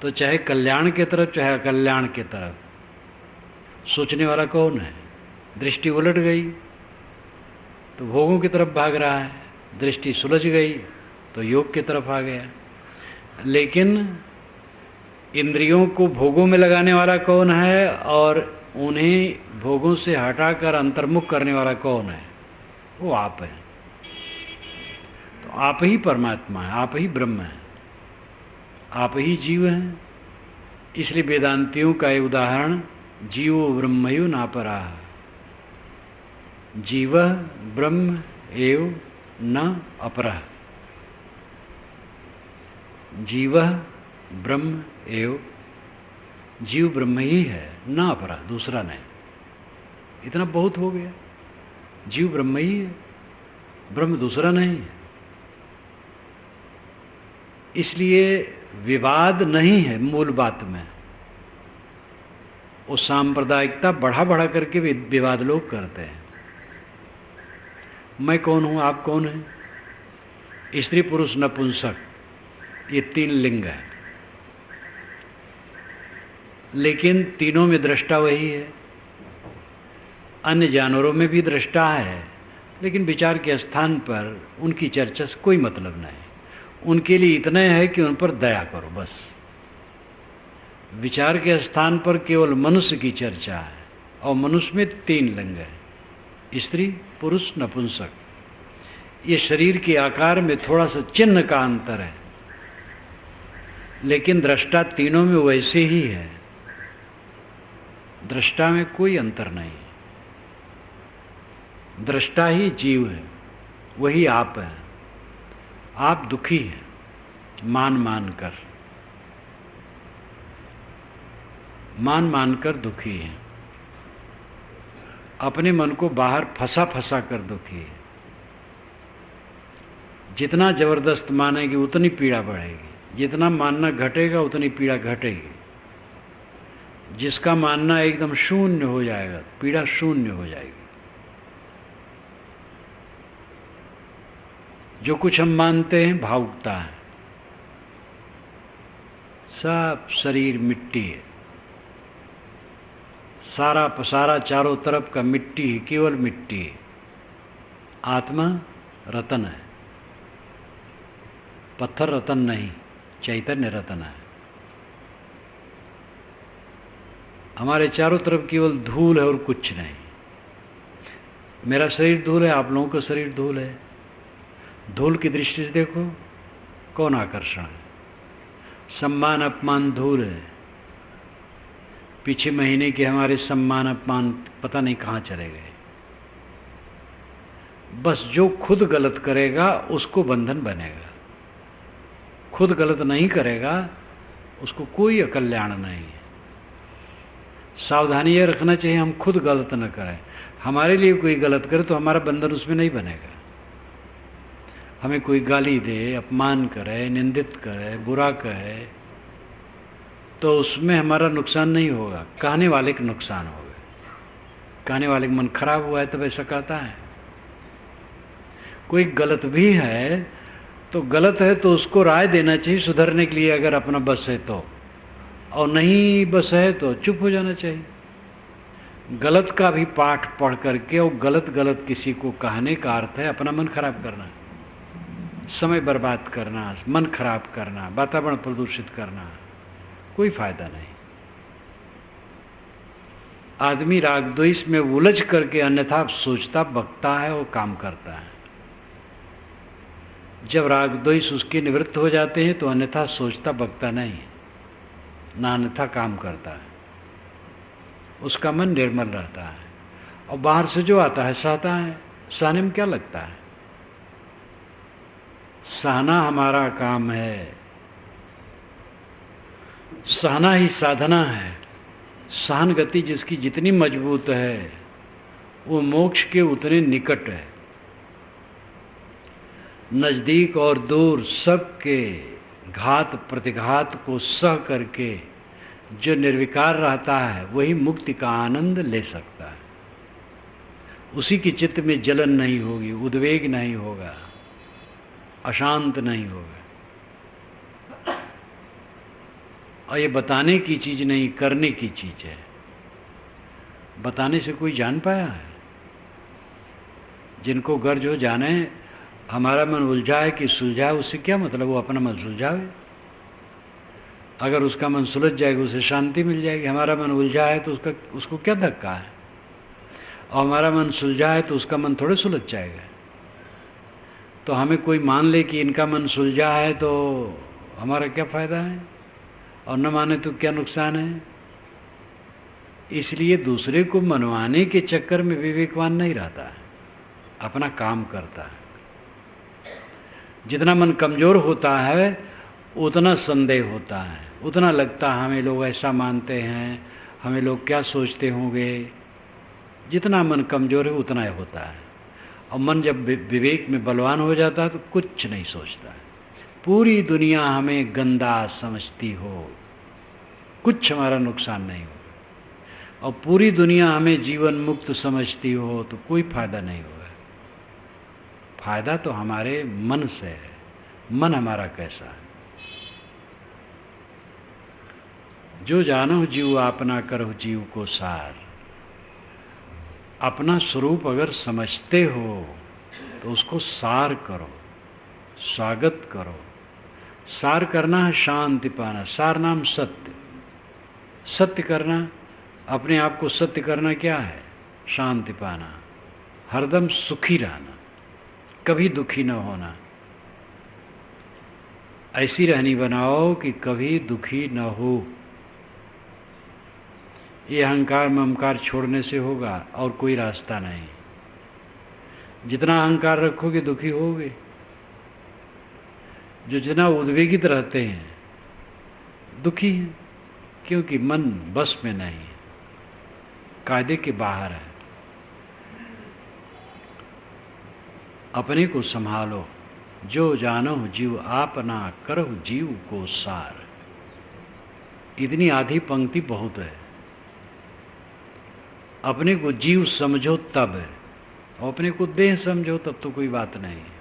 S1: तो चाहे कल्याण के तरफ चाहे अकल्याण के तरफ, सोचने वाला कौन है? दृष्टि उलट गई तो भोगों की तरफ भाग रहा है, दृष्टि सुलझ गई तो योग की तरफ आ गया। लेकिन इंद्रियों को भोगों में लगाने वाला कौन है और उन्हें भोगों से हटाकर अंतर्मुख करने वाला कौन है? वो आप है। तो आप ही परमात्मा है, आप ही ब्रह्म है, आप ही जीव हैं। इसलिए वेदांतियों का ये उदाहरण जीवो ब्रह्मयो नापरा, जीव ब्रह्म एव न अपरः। जीव ब्रह्म एव, जीव ब्रह्म ही है, न अपरा, दूसरा नहीं। इतना बहुत हो गया। जीव ब्रह्म ही है, ब्रह्म दूसरा नहीं है। इसलिए विवाद नहीं है मूल बात में। वो सांप्रदायिकता बढ़ा बढ़ा करके विवाद लोग करते हैं। मैं कौन हूं, आप कौन हैं? स्त्री पुरुष नपुंसक, ये 3 लिंग है, लेकिन तीनों में दृष्टा वही है। अन्य जानवरों में भी दृष्टा है, लेकिन विचार के स्थान पर उनकी चर्चा से कोई मतलब नहीं। उनके लिए इतना है कि उन पर दया करो, बस। विचार के स्थान पर केवल मनुष्य की चर्चा है, और मनुष्य में 3 लिंग है, स्त्री पुरुष नपुंसक। ये शरीर के आकार में थोड़ा सा चिन्ह का अंतर है, लेकिन दृष्टा तीनों में वैसे ही है। दृष्टा में कोई अंतर नहीं। दृष्टा ही जीव है, वही आप है। आप दुखी हैं मान मान कर दुखी हैं। अपने मन को बाहर फंसा कर दुखी है। जितना जबरदस्त मानेगी उतनी पीड़ा बढ़ेगी, जितना मानना घटेगा उतनी पीड़ा घटेगी। जिसका मानना एकदम शून्य हो जाएगा, पीड़ा शून्य हो जाएगी। जो कुछ हम मानते हैं भावुकता है। सब शरीर मिट्टी है, सारा पसारा चारों तरफ का मिट्टी है, केवल मिट्टी है। आत्मा रतन है, पत्थर रतन नहीं, चैतन्य रतन है। हमारे चारों तरफ केवल धूल है और कुछ नहीं। मेरा शरीर धूल है, आप लोगों का शरीर धूल है। धूल की दृष्टि से देखो कौन आकर्षण है। सम्मान अपमान धूल है। पिछले महीने के हमारे सम्मान अपमान पता नहीं कहाँ चले गए। बस जो खुद गलत करेगा उसको बंधन बनेगा, खुद गलत नहीं करेगा उसको कोई कल्याण नहीं है। सावधानी यह रखना चाहिए हम खुद गलत न करें। हमारे लिए कोई गलत करे तो हमारा बंधन उसमें नहीं बनेगा। हमें कोई गाली दे, अपमान करे, निंदित करे, बुरा कहे तो उसमें हमारा नुकसान नहीं होगा, कहने वाले का नुकसान होगा। कहने वाले का मन खराब हुआ है तब ऐसा कहता है। कोई गलत भी है तो गलत है तो उसको राय देना चाहिए सुधरने के लिए, अगर अपना बस है तो, और नहीं बस है तो चुप हो जाना चाहिए। गलत का भी पाठ पढ़ करके और गलत गलत किसी को कहने का अर्थ है अपना मन खराब करना, समय बर्बाद करना, मन खराब करना, वातावरण प्रदूषित करना, कोई फायदा नहीं। आदमी राग द्वेष में उलझ करके अन्यथा सोचता बकता है और काम करता है। जब राग द्वेष उसके निवृत्त हो जाते हैं तो अन्यथा सोचता बकता नहीं है, ना अन्यथा काम करता है। उसका मन निर्मल रहता है और बाहर से जो आता है सहता है। सहने में क्या लगता है? सहना हमारा काम है, सहना ही साधना है। सहन गति जिसकी जितनी मजबूत है वो मोक्ष के उतने निकट है। नज़दीक और दूर सबके घात प्रतिघात को सह करके जो निर्विकार रहता है वही मुक्ति का आनंद ले सकता है। उसी की चित्त में जलन नहीं होगी, उद्वेग नहीं होगा, अशांत नहीं होगा। और ये बताने की चीज़ नहीं, करने की चीज़ है। बताने से कोई जान पाया है? जिनको गर्ज हो जाने हमारा मन उलझा है कि सुलझाए, उससे क्या मतलब? वो अपना मन सुलझावे। अगर उसका मन सुलझ जाएगा उसे शांति मिल जाएगी। हमारा मन उलझा है तो उसको क्या धक्का है? और हमारा मन सुलझा है तो उसका मन थोड़े सुलझ जाएगा। तो हमें कोई मान ले कि इनका मन सुलझा है तो हमारा क्या फ़ायदा है, और न माने तो क्या नुकसान है। इसलिए दूसरे को मनवाने के चक्कर में विवेकवान नहीं रहता है, अपना काम करता है। जितना मन कमज़ोर होता है उतना संदेह होता है, उतना लगता है हमें लोग ऐसा मानते हैं, हमें लोग क्या सोचते होंगे। जितना मन कमज़ोर है उतना ही होता है। और मन जब विवेक में बलवान हो जाता है तो कुछ नहीं सोचता है। पूरी दुनिया हमें गंदा समझती हो, कुछ हमारा नुकसान नहीं होगा। और पूरी दुनिया हमें जीवन मुक्त समझती हो तो कोई फायदा नहीं होगा। फायदा तो हमारे मन से है। मन हमारा कैसा है? जो जानो जीव अपना करो जीव को सार। अपना स्वरूप अगर समझते हो तो उसको सार करो, स्वागत करो। सार करना है शांति पाना। सार नाम सत्य। सत्य करना, अपने आप को सत्य करना क्या है? शांति पाना, हरदम सुखी रहना, कभी दुखी न होना। ऐसी रहनी बनाओ कि कभी दुखी न हो। ये अहंकार ममकार छोड़ने से होगा और कोई रास्ता नहीं। जितना अहंकार रखोगे दुखी होगे। जो जितना उद्वेगित रहते हैं दुखी हैं, क्योंकि मन बस में नहीं है, कायदे के बाहर है। अपने को संभालो। जो जानो जीव आपना करो जीव को सार। इतनी आधी पंक्ति बहुत है। अपने को जीव समझो तब है, और अपने को देह समझो तब तो कोई बात नहीं है।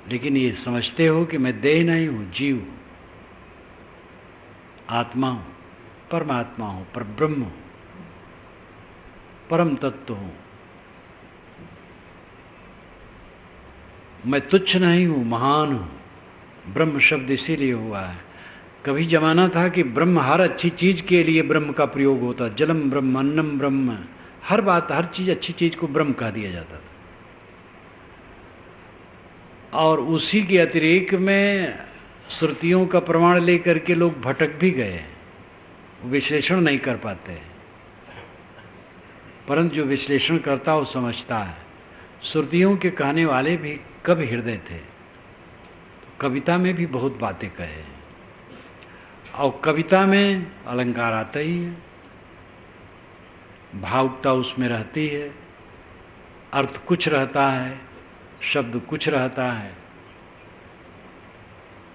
S1: लेकिन ये समझते हो कि मैं देह नहीं हूँ, जीव हूँ, आत्मा हूँ, परमात्मा हूँ, परब्रह्म हूँ, परम तत्व हूँ। मैं तुच्छ नहीं हूँ, महान हूँ। ब्रह्म शब्द इसीलिए हुआ है। कभी जमाना था कि ब्रह्म, हर अच्छी चीज के लिए ब्रह्म का प्रयोग होता, जलम ब्रह्म, अन्नम ब्रह्म, हर बात, हर चीज, अच्छी चीज को ब्रह्म कह दिया जाता था। और उसी के अतिरेक में श्रुतियों का प्रमाण लेकर के लोग भटक भी गए, विश्लेषण नहीं कर पाते। परंतु जो विश्लेषण करता है वो समझता है। श्रुतियों के कहने वाले भी कब हृदय थे, कविता में भी बहुत बातें कहे, और कविता में अलंकार आता ही है, भावुकता उसमें रहती है, अर्थ कुछ रहता है, शब्द कुछ रहता है,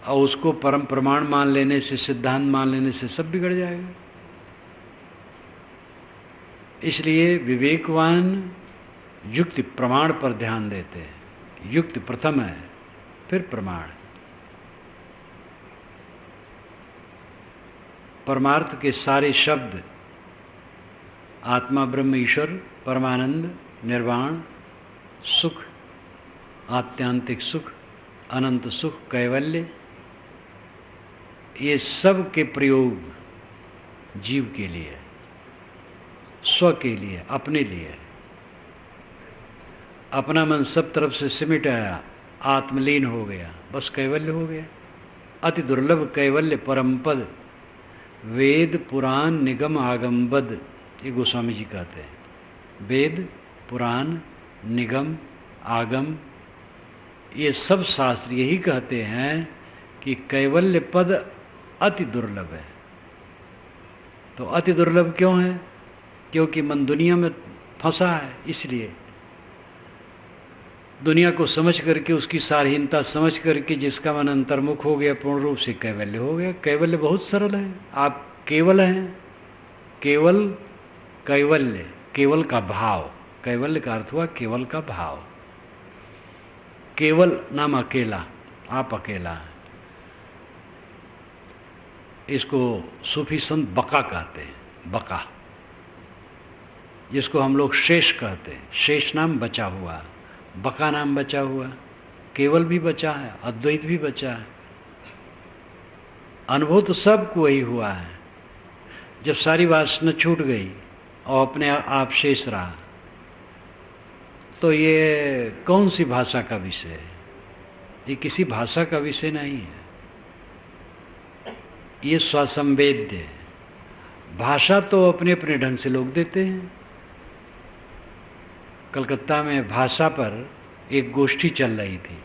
S1: और उसको परम प्रमाण मान लेने से, सिद्धांत मान लेने से सब बिगड़ जाएगा। इसलिए विवेकवान युक्ति प्रमाण पर ध्यान देते हैं। युक्ति प्रथम है, फिर प्रमाण। परमार्थ के सारे शब्द आत्मा, ब्रह्म, ईश्वर, परमानंद, निर्वाण, सुख, आत्यांतिक सुख, अनंत सुख, कैवल्य, ये सब के प्रयोग जीव के लिए, स्व के लिए, अपने लिए। अपना मन सब तरफ से सिमट आया, आत्मलीन हो गया, बस कैवल्य हो गया। अति दुर्लभ कैवल्य परम पद, वेद पुराण निगम आगमबद, ये गोस्वामी जी कहते हैं। वेद पुराण निगम आगम, ये सब शास्त्र यही कहते हैं कि कैवल्य पद अति दुर्लभ है। तो अति दुर्लभ क्यों है? क्योंकि मन दुनिया में फंसा है। इसलिए दुनिया को समझ करके, उसकी सारहीनता समझ करके जिसका मन अंतर्मुख हो गया, पूर्ण रूप से कैवल्य हो गया। कैवल्य बहुत सरल है, आप केवल हैं। केवल, कैवल्य, केवल का भाव, कैवल्य का अर्थ हुआ केवल का भाव। केवल नाम अकेला, आप अकेला हैं। इसको सूफी संत बका कहते हैं, बका, जिसको हम लोग शेष कहते हैं। शेष नाम बचा हुआ, बका नाम बचा हुआ। केवल भी बचा है, अद्वैत भी बचा है। अनुभव तो सबको वही हुआ है। जब सारी वासना छूट गई और अपने आप शेष रहा, तो ये कौन सी भाषा का विषय है? ये किसी भाषा का विषय नहीं है, ये स्वसंवेद्य है। भाषा तो अपने अपने ढंग से लोग देते हैं। कलकत्ता में भाषा पर एक गोष्ठी चल रही थी,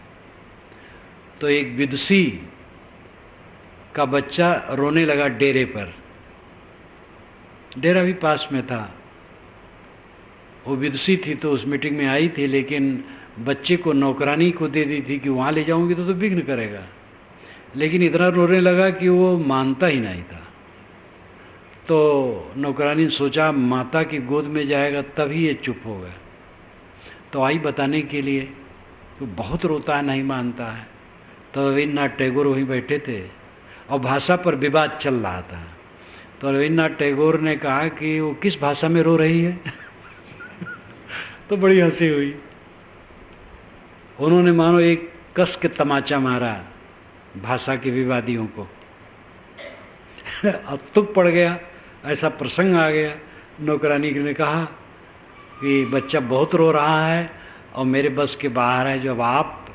S1: तो एक विदुषी का बच्चा रोने लगा डेरे पर। डेरा भी पास में था। वो विदुषी थी तो उस मीटिंग में आई थी, लेकिन बच्चे को नौकरानी को दे दी थी कि वहाँ ले जाऊंगी तो विघ्न करेगा। लेकिन इतना रोने लगा कि वो मानता ही नहीं था। तो नौकरानी ने सोचा माता की गोद में जाएगा तभी ये चुप होगा। तो आई बताने के लिए, तो बहुत रोता है, नहीं मानता है। तो रविन्द्रनाथ टैगोर वहीं बैठे थे और भाषा पर विवाद चल रहा था। तो रविन्द्रनाथ टैगोर ने कहा कि वो किस भाषा में रो रही है? तो बड़ी हंसी हुई। उन्होंने मानो एक कस के तमाचा मारा भाषा के विवादियों को। अब तुक पड़ गया, ऐसा प्रसंग आ गया। नौकरानी ने कहा कि बच्चा बहुत रो रहा है और मेरे बस के बाहर है, जब आप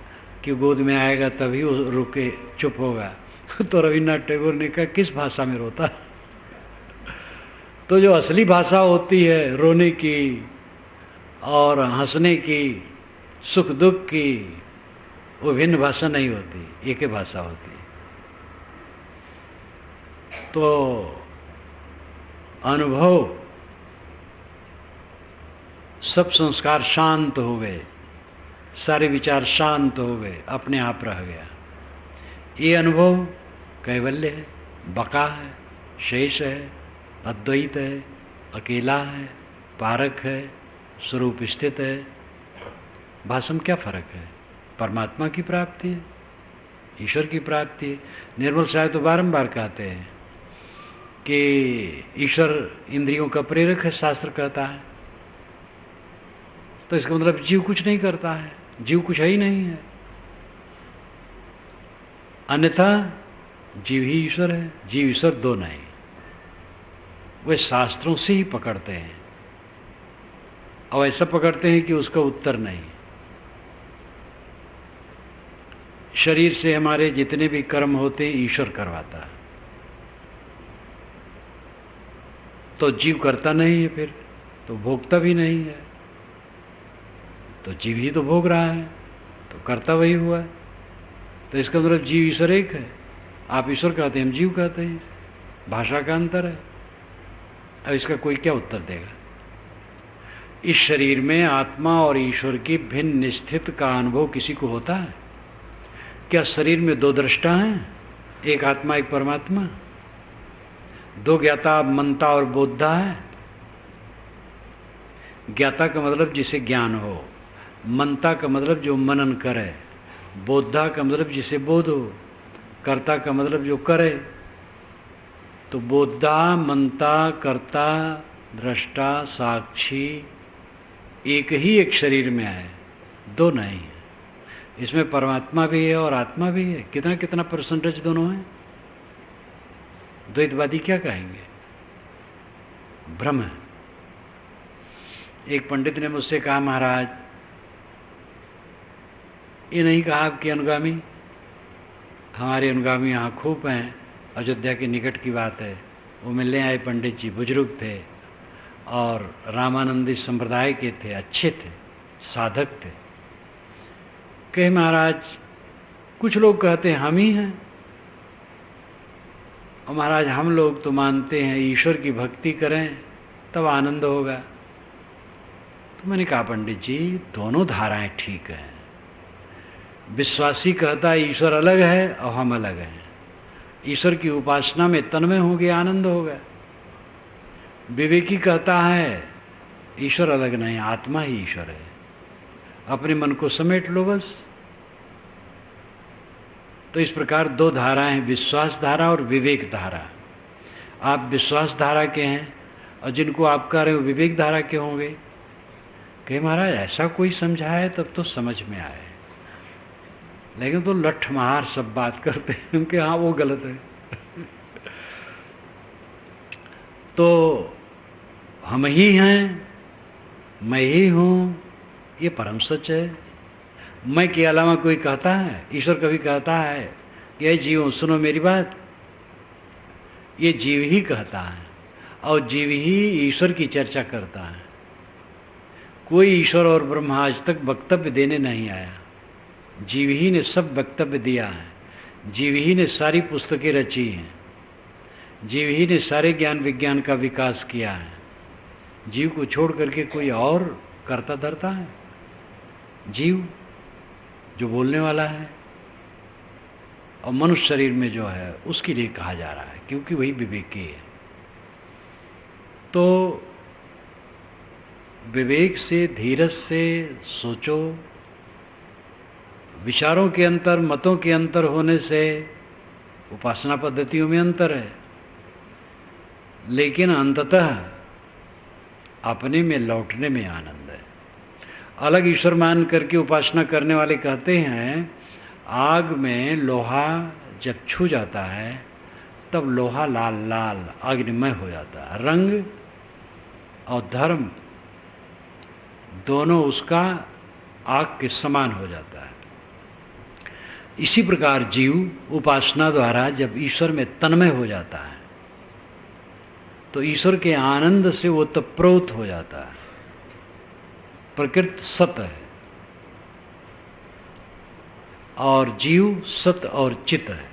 S1: की गोद में आएगा तभी वो रुके, चुप होगा। तो रविन्द्रनाथ टैगोर ने कहा किस भाषा में रोता? तो जो असली भाषा होती है रोने की और हंसने की, सुख दुख की, वो भिन्न भाषा नहीं होती, एक ही भाषा होती। तो अनुभव, सब संस्कार शांत हो गए, सारे विचार शांत हो गए, अपने आप रह गया। ये अनुभव कैवल्य है, बका है, शेष है, अद्वैत है, अकेला है, पारक है, स्वरूप स्थित है। भाषा में क्या फर्क है? परमात्मा की प्राप्ति है, ईश्वर की प्राप्ति है। निर्मल साहब तो बारंबार कहते हैं कि ईश्वर इंद्रियों का प्रेरक है, शास्त्र कहता है। तो इसका मतलब जीव कुछ नहीं करता है, जीव कुछ है ही नहीं है, अन्यथा जीव ही ईश्वर है। जीव ईश्वर दो नहीं, वे शास्त्रों से ही पकड़ते हैं और ऐसा पकड़ते हैं कि उसका उत्तर नहीं। शरीर से हमारे जितने भी कर्म होते हैं ईश्वर करवाता है, तो जीव करता नहीं है, फिर तो भोगता भी नहीं है। तो जीव ही तो भोग रहा है, तो करता वही हुआ है। तो इसका मतलब जीव ईश्वर एक है। आप ईश्वर कहते हैं, हम जीव कहते हैं, भाषा का अंतर है। अब इसका कोई क्या उत्तर देगा? इस शरीर में आत्मा और ईश्वर की भिन्न स्थित का अनुभव किसी को होता है क्या? शरीर में दो दृष्टा हैं, एक आत्मा एक परमात्मा, दो ज्ञाता मनता और बोधा है। ज्ञाता का मतलब जिसे ज्ञान हो, मनता का मतलब जो मनन करे, बोधा का मतलब जिसे बोध हो, कर्ता का मतलब जो करे। तो बोधा, मनता, कर्ता, दृष्टा, साक्षी एक ही एक शरीर में है, दो नहीं है। इसमें परमात्मा भी है और आत्मा भी है। कितना कितना परसेंटेज दोनों है? द्वैतवादी क्या कहेंगे? भ्रम है। एक पंडित ने मुझसे कहा, महाराज ये नहीं कहा आपके अनुगामी, हमारे अनुगामी यहाँ खूब हैं, अयोध्या के निकट की बात है। वो मिलने आए पंडित जी, बुजुर्ग थे और रामानंदी संप्रदाय के थे, अच्छे थे, साधक थे। कहे महाराज कुछ लोग कहते हैं हम ही हैं, और महाराज हम लोग तो मानते हैं ईश्वर की भक्ति करें तब आनंद होगा। तो मैंने कहा पंडित जी दोनों धाराएं ठीक हैं। विश्वासी कहता है ईश्वर अलग है और हम अलग हैं, ईश्वर की उपासना में तन्मय होंगे, आनंद होगा। विवेकी कहता है ईश्वर अलग नहीं, आत्मा ही ईश्वर है, अपने मन को समेट लो बस। तो इस प्रकार दो धाराएं हैं, विश्वास धारा और विवेक धारा। आप विश्वास धारा के हैं और जिनको आप कह रहे हो विवेक धारा के होंगे। कहे महाराज ऐसा कोई समझाए तब तो समझ में आए, लेकिन तो लठ मार सब बात करते हैं कि हाँ वो गलत है। तो हम ही हैं, मैं ही हूँ, ये परम सच है। मैं के अलावा कोई कहता है? ईश्वर कभी कहता है कि ये जीवो सुनो मेरी बात? ये जीव ही कहता है और जीव ही ईश्वर की चर्चा करता है। कोई ईश्वर और ब्रह्मा आज तक वक्तव्य देने नहीं आया, जीव ही ने सब वक्तव्य दिया है, जीव ही ने सारी पुस्तकें रची हैं, जीव ही ने सारे ज्ञान विज्ञान का विकास किया है। जीव को छोड़ करके कोई और करता धरता है? जीव जो बोलने वाला है और मनुष्य शरीर में जो है उसके लिए कहा जा रहा है, क्योंकि वही विवेकी है। तो विवेक से, धीरज से सोचो। विचारों के अंतर, मतों के अंतर होने से उपासना पद्धतियों में अंतर है, लेकिन अंततः अपने में लौटने में आनंद है। अलग ईश्वर मान करके उपासना करने वाले कहते हैं आग में लोहा जब छू जाता है तब लोहा लाल लाल अग्निमय हो जाता है, रंग और धर्म दोनों उसका आग के समान हो जाता है। इसी प्रकार जीव उपासना द्वारा जब ईश्वर में तन्मय हो जाता है तो ईश्वर के आनंद से वो तप्रोत हो जाता है। प्रकृति सत है और जीव सत और चित है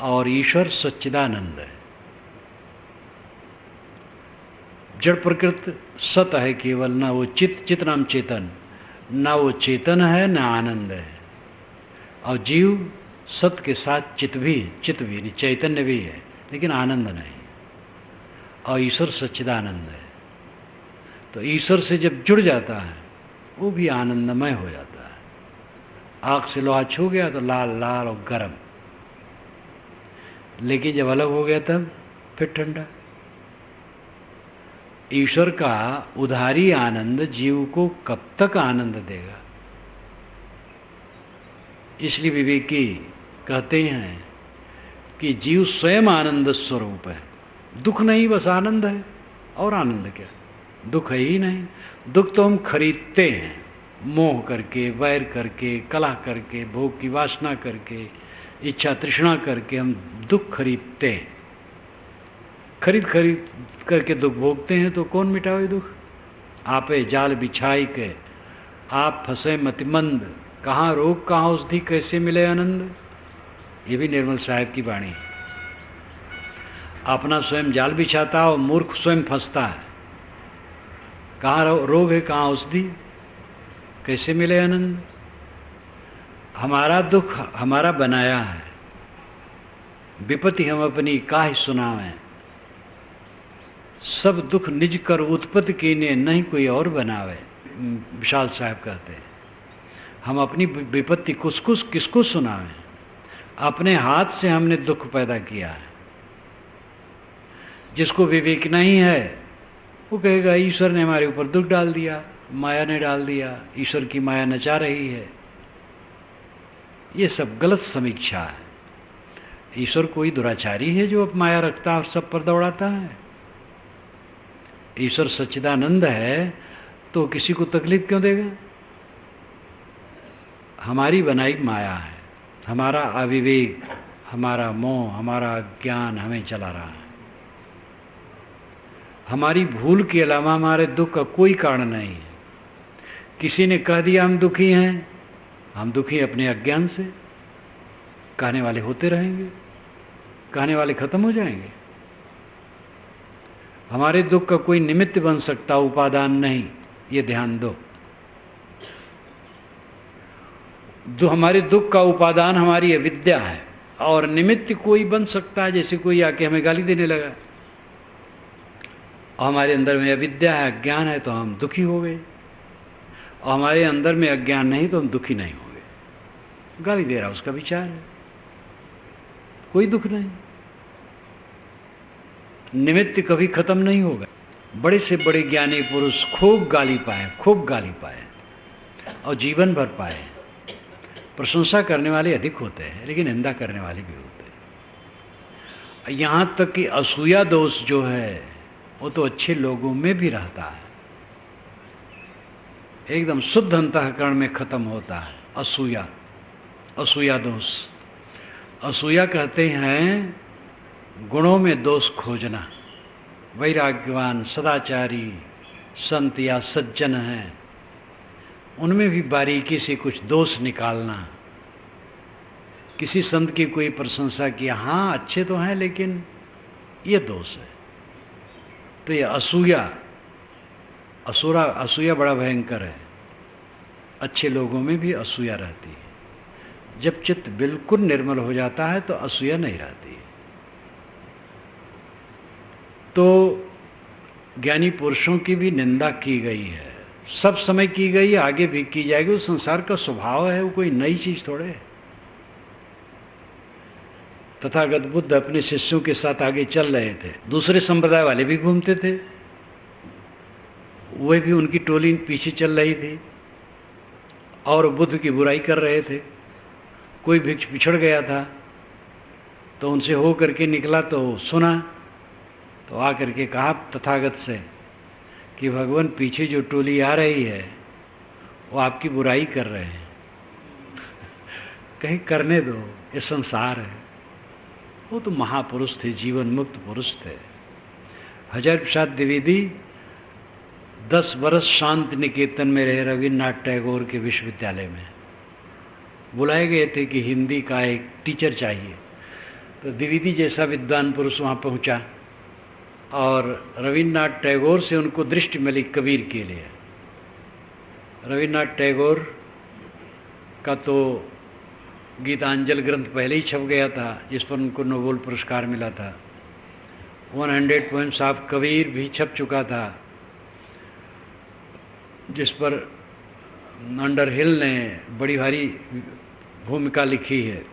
S1: और ईश्वर सच्चिदानंद है। जड़ प्रकृति सत है केवल, ना वो चित नाम चेतन, ना वो चेतन है ना आनंद है। और जीव सत के साथ चित भी चैतन्य भी है, लेकिन आनंद नहीं। और ईश्वर सच्चिदानंद है। तो ईश्वर से जब जुड़ जाता है वो भी आनंदमय हो जाता है। आग से लोहा छू गया तो लाल लाल और गर्म, लेकिन जब अलग हो गया तब फिर ठंडा। ईश्वर का उधारी आनंद जीव को कब तक आनंद देगा? इसलिए विवेकी कहते हैं कि जीव स्वयं आनंद स्वरूप है। दुख नहीं, बस आनंद है। और आनंद क्या? दुख है ही नहीं। दुख तो हम खरीदते हैं, मोह करके, वैर करके, कलह करके, भोग की वासना करके, इच्छा तृष्णा करके हम दुख खरीदते हैं। खरीद करके दुख भोगते हैं। तो कौन मिटावे दुख? आपे जाल बिछाई के आप फंसे मतिमंद, कहाँ रोग कहाँ औषधि, कैसे मिले आनंद? ये भी निर्मल साहब की वाणी है। अपना स्वयं जाल बिछाता और मूर्ख स्वयं फंसता है। कहाँ रोग है, कहाँ औषधि, कैसे मिले आनंद? हमारा दुख हमारा बनाया है, विपत्ति हम अपनी काहे सुनावें। सब दुख निज कर उत्पत्ति कीने, नहीं कोई और बनावे। विशाल साहब कहते हैं हम अपनी विपत्ति किसको सुनावें? अपने हाथ से हमने दुख पैदा किया है। जिसको विवेक नहीं है वो कहेगा ईश्वर ने हमारे ऊपर दुख डाल दिया, माया ने डाल दिया, ईश्वर की माया नचा रही है। ये सब गलत समीक्षा है। ईश्वर कोई दुराचारी है जो अब माया रखता है और सब पर दौड़ाता है? ईश्वर सच्चिदानंद है तो किसी को तकलीफ क्यों देगा? हमारी बनाई माया है, हमारा अविवेक, हमारा मोह, हमारा अज्ञान हमें चला रहा है। हमारी भूल के अलावा हमारे दुख का कोई कारण नहीं है। किसी ने कह दिया हम दुखी हैं, हम दुखी अपने अज्ञान से। कहने वाले होते रहेंगे, कहने वाले खत्म हो जाएंगे। हमारे दुख का कोई निमित्त बन सकता, उपादान नहीं, ये ध्यान दो। हमारे दुख का उपादान हमारी अविद्या है, और निमित्त कोई बन सकता है। जैसे कोई आके हमें गाली देने लगा और हमारे अंदर में अविद्या है, अज्ञान है, तो हम दुखी हो गए। और हमारे अंदर में अज्ञान नहीं तो हम दुखी नहीं हो गए। गाली दे रहा उसका विचार है, कोई दुख नहीं। निमित्त कभी खत्म नहीं होगा। बड़े से बड़े ज्ञानी पुरुष खूब गाली पाए और जीवन भर पाए। प्रशंसा करने वाले अधिक होते हैं, लेकिन निंदा करने वाले भी होते हैं। यहाँ तक कि असूया दोष जो है वो तो अच्छे लोगों में भी रहता है। एकदम शुद्ध अंतःकरण में खत्म होता है असूया दोष। असूया कहते हैं गुणों में दोष खोजना। वैराग्यवान सदाचारी संत या सज्जन हैं, उनमें भी बारीकी से कुछ दोष निकालना। किसी संत की कोई प्रशंसा किया, हाँ अच्छे तो हैं लेकिन ये दोष है, तो ये असूया बड़ा भयंकर है। अच्छे लोगों में भी असूया रहती है। जब चित्त बिल्कुल निर्मल हो जाता है तो असूया नहीं रहती है। तो ज्ञानी पुरुषों की भी निंदा की गई है, सब समय की गई है, आगे भी की जाएगी। वो संसार का स्वभाव है, वो कोई नई चीज थोड़े है। तथागत बुद्ध अपने शिष्यों के साथ आगे चल रहे थे, दूसरे संप्रदाय वाले भी घूमते थे, वे भी उनकी टोली पीछे चल रही थी और बुद्ध की बुराई कर रहे थे। कोई भिक्ष पिछड़ गया था तो उनसे हो करके निकला तो सुना, तो आ करके कहा तथागत से कि भगवान पीछे जो टोली आ रही है वो आपकी बुराई कर रहे हैं। कहीं करने दो, ये संसार है। वो तो महापुरुष थे, जीवन मुक्त पुरुष थे। हजारी प्रसाद द्विवेदी 10 वर्ष शांति निकेतन में रहे, रविन्द्रनाथ टैगोर के विश्वविद्यालय में। बुलाए गए थे कि हिंदी का एक टीचर चाहिए, तो द्विवेदी जैसा विद्वान पुरुष वहाँ पहुँचा और रविन्द्रनाथ टैगोर से उनको दृष्टि मिली कबीर के लिए। रविन्द्रनाथ टैगोर का तो गीतांजलि ग्रंथ पहले ही छप गया था, जिस पर उनको नोबेल पुरस्कार मिला था। 100 पोएम्स ऑफ कबीर भी छप चुका था, जिस पर अंडरहिल ने बड़ी भारी भूमिका लिखी है।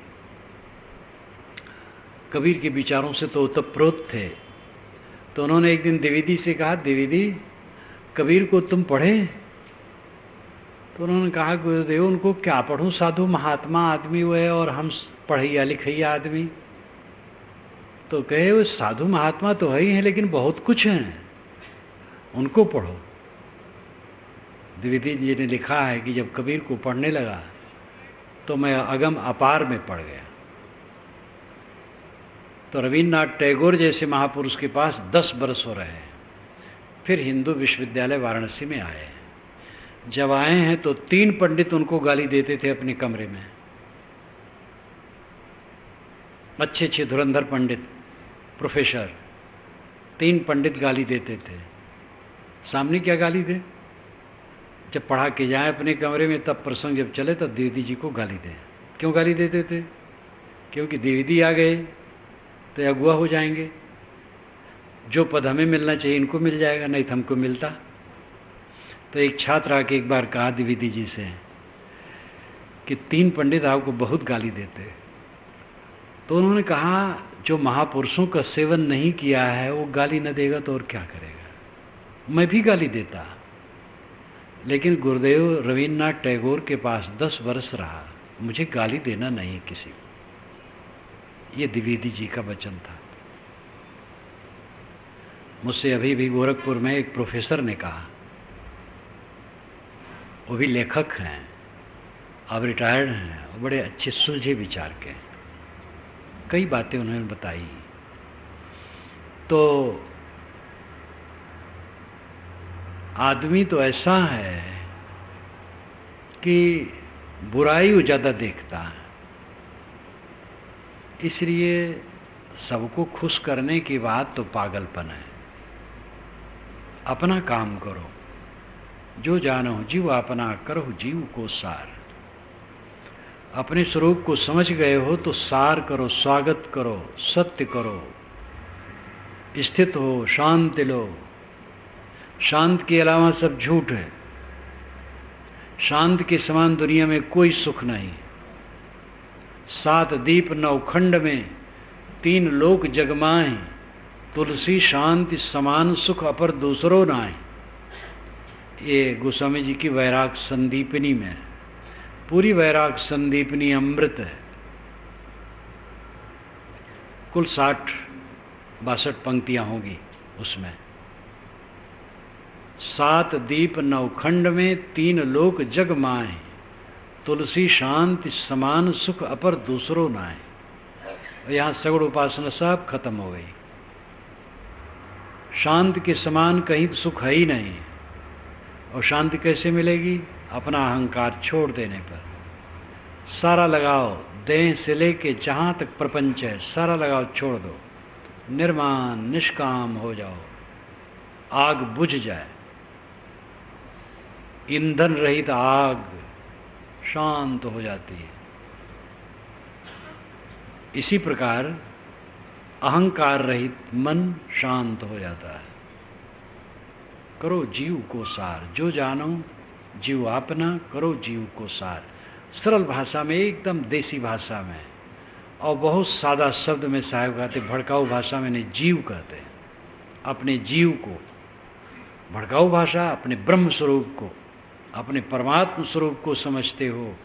S1: कबीर के विचारों से तो ओतप्रोत थे। तो उन्होंने एक दिन द्विवेदी से कहा, द्विवेदी कबीर को तुम पढ़े? तो उन्होंने कहा, गुरुदेव उनको क्या पढ़ूं, साधु महात्मा आदमी वो है और हम पढ़ैया लिखैया आदमी। तो कहे, वो साधु महात्मा तो है ही हैं लेकिन बहुत कुछ हैं, उनको पढ़ो। द्विवेदी जी ने लिखा है कि जब कबीर को पढ़ने लगा तो मैं अगम अपार में पड़ गया। तो रविन्द्रनाथ टैगोर जैसे महापुरुष के पास 10 बरस हो रहे हैं, फिर हिंदू विश्वविद्यालय वाराणसी में आए। जब आए हैं तो 3 पंडित उनको गाली देते थे अपने कमरे में, अच्छे अच्छे धुरंधर पंडित, प्रोफेसर, 3 पंडित गाली देते थे। सामने क्या गाली दे, जब पढ़ा के जाए अपने कमरे में, तब प्रसंग जब चले तब द्विवेदी जी को गाली दें। क्यों गाली देते थे? क्योंकि द्विवेदी आ गए तो अगुआ हो जाएंगे, जो पद हमें मिलना चाहिए इनको मिल जाएगा, नहीं तो हमको मिलता। तो एक छात्र आके एक बार कहा द्विवेदी जी से कि 3 पंडित आपको बहुत गाली देते। तो उन्होंने कहा, जो महापुरुषों का सेवन नहीं किया है वो गाली न देगा तो और क्या करेगा। मैं भी गाली देता, लेकिन गुरुदेव रविन्द्रनाथ टैगोर के पास 10 वर्ष रहा, मुझे गाली देना नहीं किसी को। ये द्विवेदी जी का वचन था। मुझसे अभी भी गोरखपुर में एक प्रोफेसर ने कहा, वो भी लेखक हैं, अब रिटायर्ड हैं, और बड़े अच्छे सुलझे विचार के, कई बातें उन्होंने बताई। तो आदमी तो ऐसा है कि बुराई वो ज़्यादा देखता है, इसलिए सबको खुश करने की बात तो पागलपन है। अपना काम करो, जो जानो जीव अपना करो जीव को सार। अपने स्वरूप को समझ गए हो तो सार करो, स्वागत करो, सत्य करो, स्थित हो, शांति लो। शांत के अलावा सब झूठ है। शांत के समान दुनिया में कोई सुख नहीं। 7 दीप 9 खंड में 3 लोक जगमाएं, तुलसी शांति समान सुख अपर दूसरो नाए। ये गोस्वामी जी की वैराग संदीपनी में, पूरी वैराग संदीपनी अमृत है। कुल 60-62 पंक्तियां होंगी उसमें। 7 दीप 9 खंड में 3 लोक जग माए, तुलसी शांति समान सुख अपर दूसरो नाए। यहाँ सगुण उपासना सब खत्म हो गई। शांति के समान कहीं तो सुख है ही नहीं। और शांति कैसे मिलेगी? अपना अहंकार छोड़ देने पर। सारा लगाओ, देह से लेके जहाँ तक प्रपंच है सारा लगाओ, छोड़ दो, निर्माण निष्काम हो जाओ, आग बुझ जाए। ईंधन रहित आग शांत हो जाती है। इसी प्रकार अहंकार रहित मन शांत हो जाता है। करो जीव को सार, जो जानो जीव अपना करो जीव को सार। सरल भाषा में, एकदम देसी भाषा में, और बहुत सादा शब्द में साहब कहते, भड़काऊ भाषा में नहीं, जीव कहते हैं। अपने जीव को, भड़काऊ भाषा अपने ब्रह्म स्वरूप को, अपने परमात्म स्वरूप को समझते हो